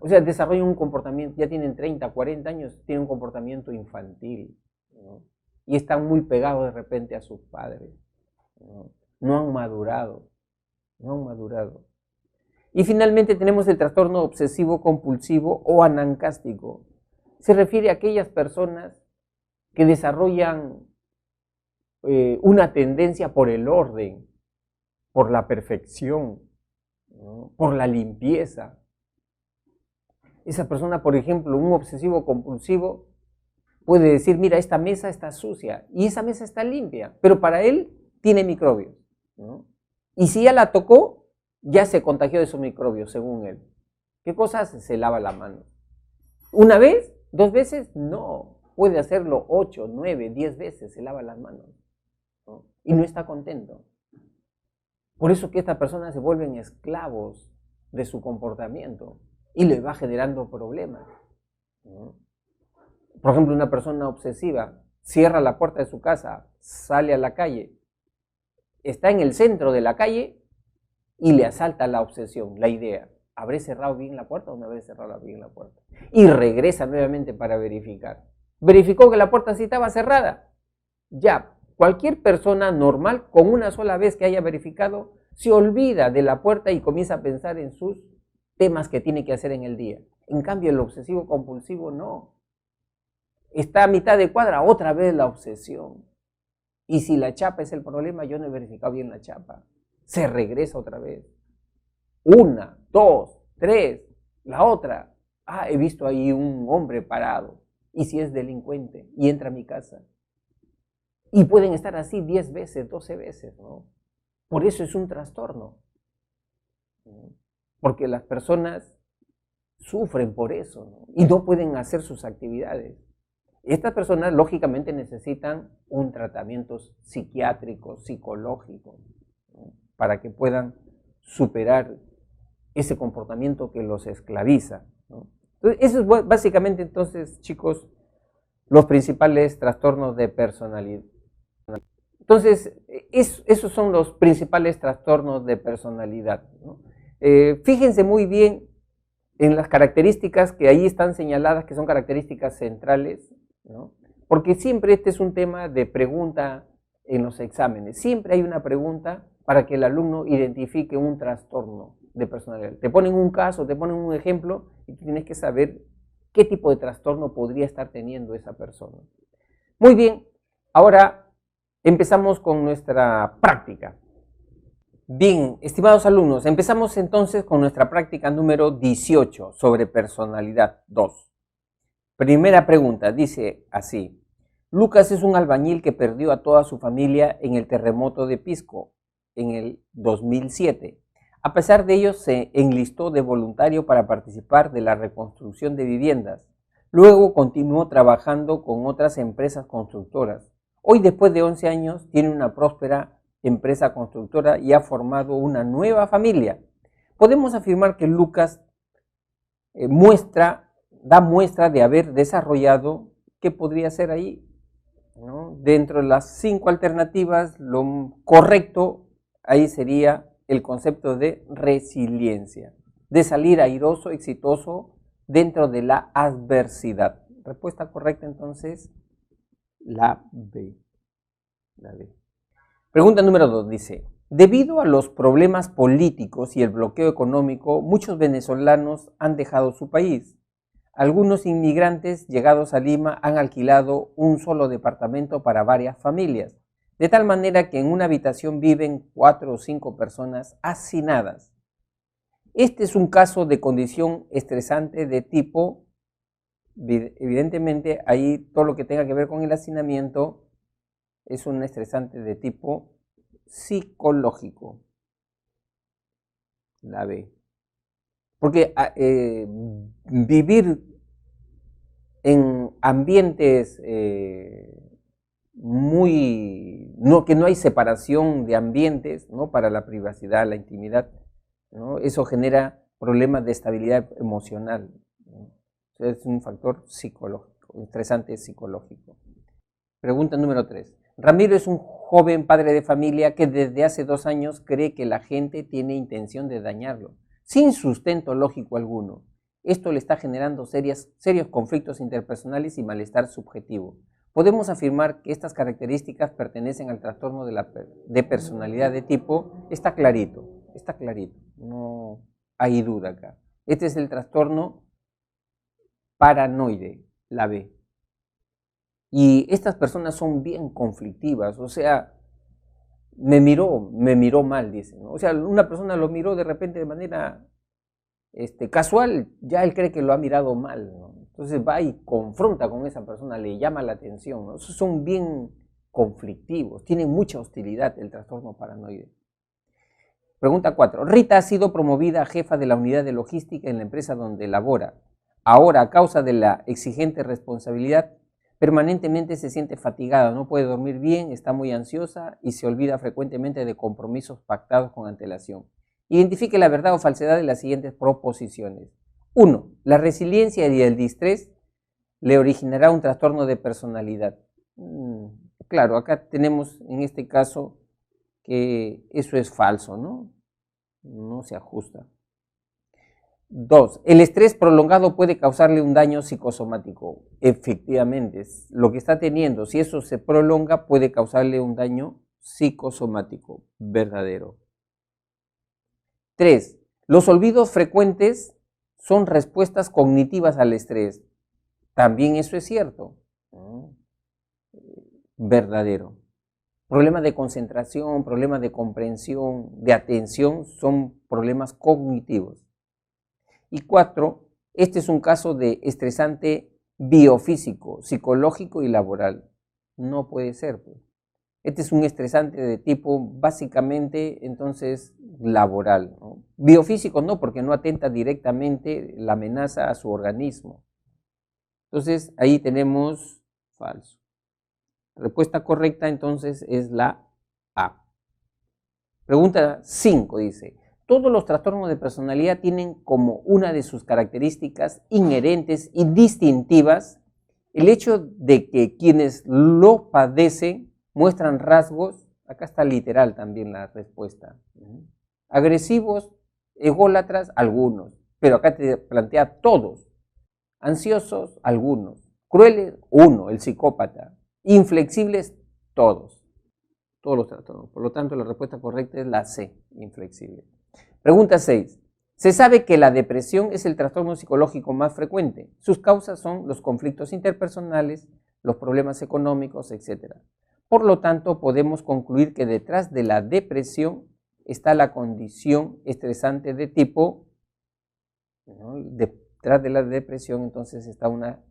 O sea, desarrollan un comportamiento, ya tienen 30, 40 años, tienen un comportamiento infantil, ¿no? Y están muy pegados de repente a sus padres, ¿no? No han madurado, no han madurado. Y finalmente tenemos el trastorno obsesivo compulsivo o anancástico. Se refiere a aquellas personas que desarrollan una tendencia por el orden, por la perfección, ¿no? Por la limpieza. Esa persona, por ejemplo, un obsesivo compulsivo, puede decir, mira, esta mesa está sucia y esa mesa está limpia, pero para él tiene microbios, ¿no? Y si ya la tocó, ya se contagió de esos microbios, según él. ¿Qué cosa hace? Se lava la mano. ¿Una vez? ¿2 veces? No. Puede hacerlo 8, 9, 10 veces, se lava las manos, ¿no? Y no está contento. Por eso que estas personas se vuelven esclavos de su comportamiento y les va generando problemas, ¿no? Por ejemplo, una persona obsesiva cierra la puerta de su casa, sale a la calle, está en el centro de la calle y le asalta la obsesión, la idea. ¿Habré cerrado bien la puerta o no habré cerrado bien la puerta? Y regresa nuevamente para verificar. Verificó que la puerta sí estaba cerrada. Ya, cualquier persona normal, con una sola vez que haya verificado, se olvida de la puerta y comienza a pensar en sus temas que tiene que hacer en el día. En cambio, el obsesivo compulsivo no. Está a mitad de cuadra, otra vez la obsesión. Y si la chapa es el problema, yo no he verificado bien la chapa. Se regresa otra vez. 1, 2, 3, la otra. Ah, he visto ahí un hombre parado. ¿Y si es delincuente? Y entra a mi casa. Y pueden estar así 10 veces, 12 veces, ¿no? Por eso es un trastorno. Porque las personas sufren por eso, ¿no? Y no pueden hacer sus actividades. Estas personas lógicamente necesitan un tratamiento psiquiátrico, psicológico, ¿no? Para que puedan superar ese comportamiento que los esclaviza, ¿no? Entonces, eso es básicamente, entonces, chicos, los principales trastornos de personalidad. Entonces, esos son los principales trastornos de personalidad, ¿no? Fíjense muy bien en las características que ahí están señaladas, que son características centrales, ¿no? Porque siempre este es un tema de pregunta en los exámenes. Siempre hay una pregunta para que el alumno identifique un trastorno. de personalidad. Te ponen un caso, te ponen un ejemplo y tú tienes que saber qué tipo de trastorno podría estar teniendo esa persona. Muy bien, ahora empezamos con nuestra práctica. Bien, estimados alumnos, empezamos entonces con nuestra práctica número 18 sobre personalidad 2. Primera pregunta, dice así: Lucas es un albañil que perdió a toda su familia en el terremoto de Pisco en el 2007. A pesar de ello, se enlistó de voluntario para participar de la reconstrucción de viviendas. Luego continuó trabajando con otras empresas constructoras. Hoy, después de 11 años, tiene una próspera empresa constructora y ha formado una nueva familia. Podemos afirmar que Lucas da muestra de haber desarrollado, ¿qué podría ser ahí? ¿No? Dentro de las 5 alternativas, lo correcto ahí sería el concepto de resiliencia, de salir airoso, exitoso dentro de la adversidad. Respuesta correcta entonces, la B. La B. Pregunta número 2 dice: debido a los problemas políticos y el bloqueo económico, muchos venezolanos han dejado su país. Algunos inmigrantes llegados a Lima han alquilado un solo departamento para varias familias, de tal manera que en una habitación viven 4 o 5 personas hacinadas. Este es un caso de condición estresante de tipo, evidentemente ahí todo lo que tenga que ver con el hacinamiento es un estresante de tipo psicológico. La B. Porque vivir en ambientes que no hay separación de ambientes, ¿no? Para la privacidad, la intimidad, ¿no? Eso genera problemas de estabilidad emocional, ¿no? Es un factor psicológico, estresante psicológico. Pregunta número 3. Ramiro es un joven padre de familia que desde hace 2 años cree que la gente tiene intención de dañarlo, sin sustento lógico alguno. Esto le está generando serios conflictos interpersonales y malestar subjetivo. Podemos afirmar que estas características pertenecen al trastorno de personalidad de tipo, está clarito, no hay duda acá. Este es el trastorno paranoide, la B. Y estas personas son bien conflictivas, o sea, me miró mal, dicen, ¿no? O sea, una persona lo miró de repente de manera casual, ya él cree que lo ha mirado mal, ¿no? Entonces va y confronta con esa persona, le llama la atención, ¿no? Esos son bien conflictivos, tienen mucha hostilidad el trastorno paranoide. Pregunta 4. Rita ha sido promovida a jefa de la unidad de logística en la empresa donde labora. Ahora, a causa de la exigente responsabilidad, permanentemente se siente fatigada, no puede dormir bien, está muy ansiosa y se olvida frecuentemente de compromisos pactados con antelación. Identifique la verdad o falsedad de las siguientes proposiciones. 1. La resiliencia y el distrés le originará un trastorno de personalidad. Claro, acá tenemos en este caso que eso es falso, ¿no? No se ajusta. 2. El estrés prolongado puede causarle un daño psicosomático. Efectivamente, lo que está teniendo, si eso se prolonga, puede causarle un daño psicosomático. Verdadero. 3. Los olvidos frecuentes son respuestas cognitivas al estrés. También eso es cierto. Verdadero. Problemas de concentración, problemas de comprensión, de atención, son problemas cognitivos. Y 4, este es un caso de estresante biofísico, psicológico y laboral. No puede ser, pues. Este es un estresante de tipo básicamente entonces laboral, ¿no? Biofísico no, porque no atenta directamente la amenaza a su organismo. Entonces ahí tenemos falso. Respuesta correcta entonces es la A. Pregunta 5 dice: todos los trastornos de personalidad tienen como una de sus características inherentes y distintivas el hecho de que quienes lo padecen muestran rasgos, acá está literal también la respuesta, agresivos, ególatras, algunos, pero acá te plantea todos, ansiosos, algunos, crueles, uno, el psicópata, inflexibles, todos los trastornos. Por lo tanto, la respuesta correcta es la C, inflexible. Pregunta 6. Se sabe que la depresión es el trastorno psicológico más frecuente. Sus causas son los conflictos interpersonales, los problemas económicos, etc. Por lo tanto, podemos concluir que detrás de la depresión está la condición estresante de tipo, ¿no? Detrás de la depresión entonces está una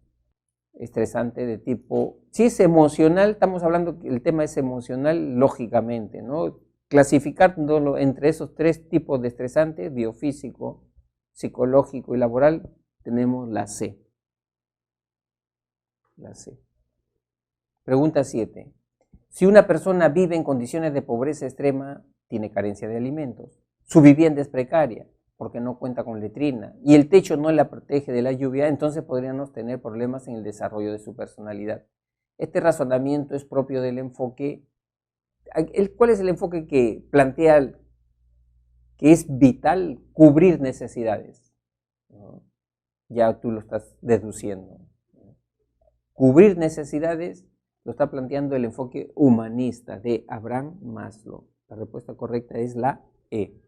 estresante de tipo, si es emocional, estamos hablando que el tema es emocional, lógicamente, ¿no? Clasificándolo entre esos tres tipos de estresantes, biofísico, psicológico y laboral, tenemos la C. La C. Pregunta 7. Si una persona vive en condiciones de pobreza extrema, tiene carencia de alimentos, su vivienda es precaria, porque no cuenta con letrina, y el techo no la protege de la lluvia, entonces podríamos tener problemas en el desarrollo de su personalidad. Este razonamiento es propio del enfoque. ¿Cuál es el enfoque que plantea que es vital cubrir necesidades? ¿No? Ya tú lo estás deduciendo. Cubrir necesidades lo está planteando el enfoque humanista de Abraham Maslow. La respuesta correcta es la E.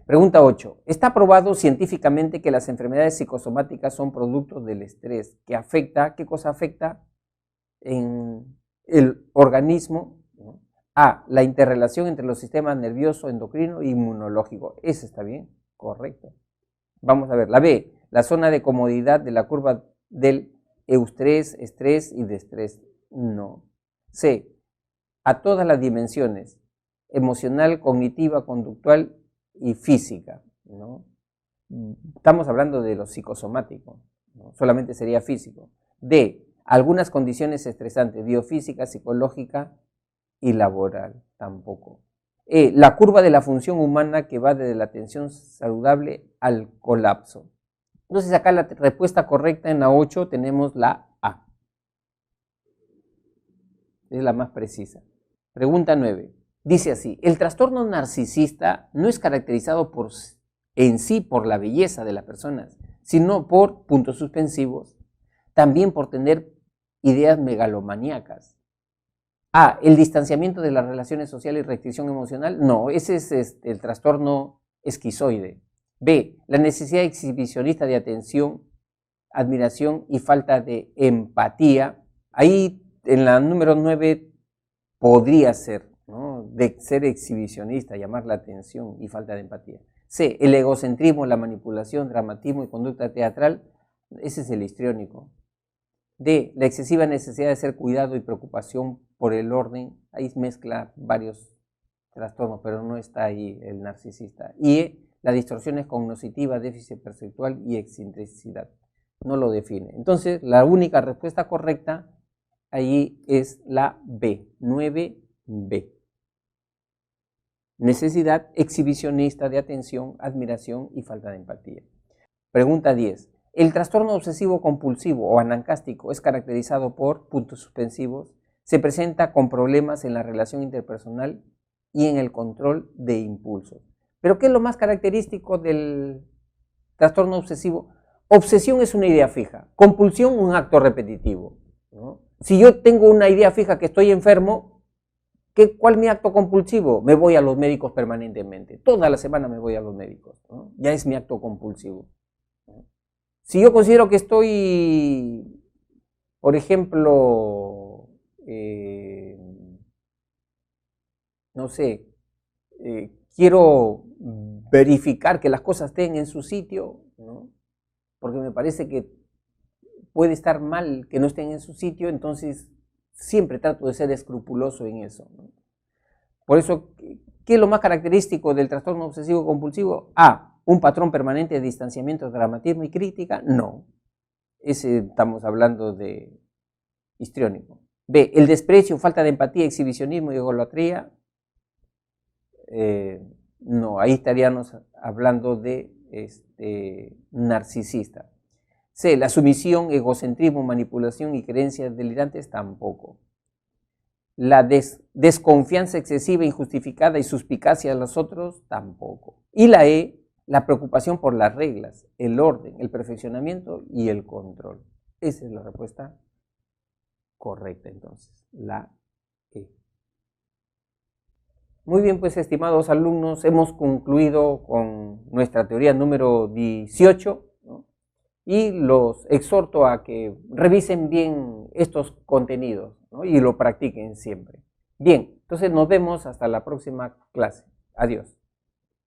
Pregunta 8. Está probado científicamente que las enfermedades psicosomáticas son productos del estrés, que afecta, ¿qué cosa afecta en el organismo? ¿No? A, la interrelación entre los sistemas nervioso, endocrino e inmunológico. Ese está bien, correcto. Vamos a ver, la B, la zona de comodidad de la curva del eustrés, estrés y destrés. No. C, a todas las dimensiones, emocional, cognitiva, conductual y física, ¿no? Estamos hablando de lo psicosomático, ¿no? Solamente sería físico. D, algunas condiciones estresantes, biofísica, psicológica y laboral, tampoco. E, la curva de la función humana que va desde la tensión saludable al colapso. Entonces acá la respuesta correcta en la 8 tenemos la A. Es la más precisa. Pregunta 9. Dice así, el trastorno narcisista no es caracterizado en sí por la belleza de las personas, sino por puntos suspensivos, también por tener ideas megalomaníacas. A, el distanciamiento de las relaciones sociales y restricción emocional. No, ese es el trastorno esquizoide. B, la necesidad exhibicionista de atención, admiración y falta de empatía. Ahí en la número 9 podría ser, ¿no? De ser exhibicionista, llamar la atención y falta de empatía. C, el egocentrismo, la manipulación, dramatismo y conducta teatral. Ese es el histriónico. D, la excesiva necesidad de ser cuidado y preocupación por el orden. Ahí mezcla varios trastornos, pero no está ahí el narcisista. Y E, las distorsiones cognitivas, déficit perceptual y excentricidad. No lo define. Entonces, la única respuesta correcta ahí es la B, 9B. Necesidad exhibicionista de atención, admiración y falta de empatía. Pregunta 10. El trastorno obsesivo compulsivo o anancástico es caracterizado por puntos suspensivos, se presenta con problemas en la relación interpersonal y en el control de impulsos. ¿Pero qué es lo más característico del trastorno obsesivo? Obsesión es una idea fija, compulsión un acto repetitivo, ¿no? Si yo tengo una idea fija que estoy enfermo, ¿cuál es mi acto compulsivo? Me voy a los médicos permanentemente. Toda la semana me voy a los médicos, ¿no? Ya es mi acto compulsivo, ¿no? Si yo considero que estoy, por ejemplo, no sé, quiero verificar que las cosas estén en su sitio, ¿no? Porque me parece que puede estar mal que no estén en su sitio, entonces siempre trato de ser escrupuloso en eso, ¿no? Por eso, ¿qué es lo más característico del trastorno obsesivo compulsivo? A, un patrón permanente de distanciamiento, dramatismo y crítica. No, ese estamos hablando de histriónico. B, el desprecio, falta de empatía, exhibicionismo y egolatría. No, ahí estaríamos hablando de narcisista. C, la sumisión, egocentrismo, manipulación y creencias delirantes, tampoco. La desconfianza excesiva, injustificada y suspicacia de los otros, tampoco. Y la E, la preocupación por las reglas, el orden, el perfeccionamiento y el control. Esa es la respuesta correcta entonces, la E. Muy bien, pues estimados alumnos, hemos concluido con nuestra teoría número 18, ¿no? Y los exhorto a que revisen bien estos contenidos, ¿no? Y lo practiquen siempre. Bien, entonces nos vemos hasta la próxima clase. Adiós.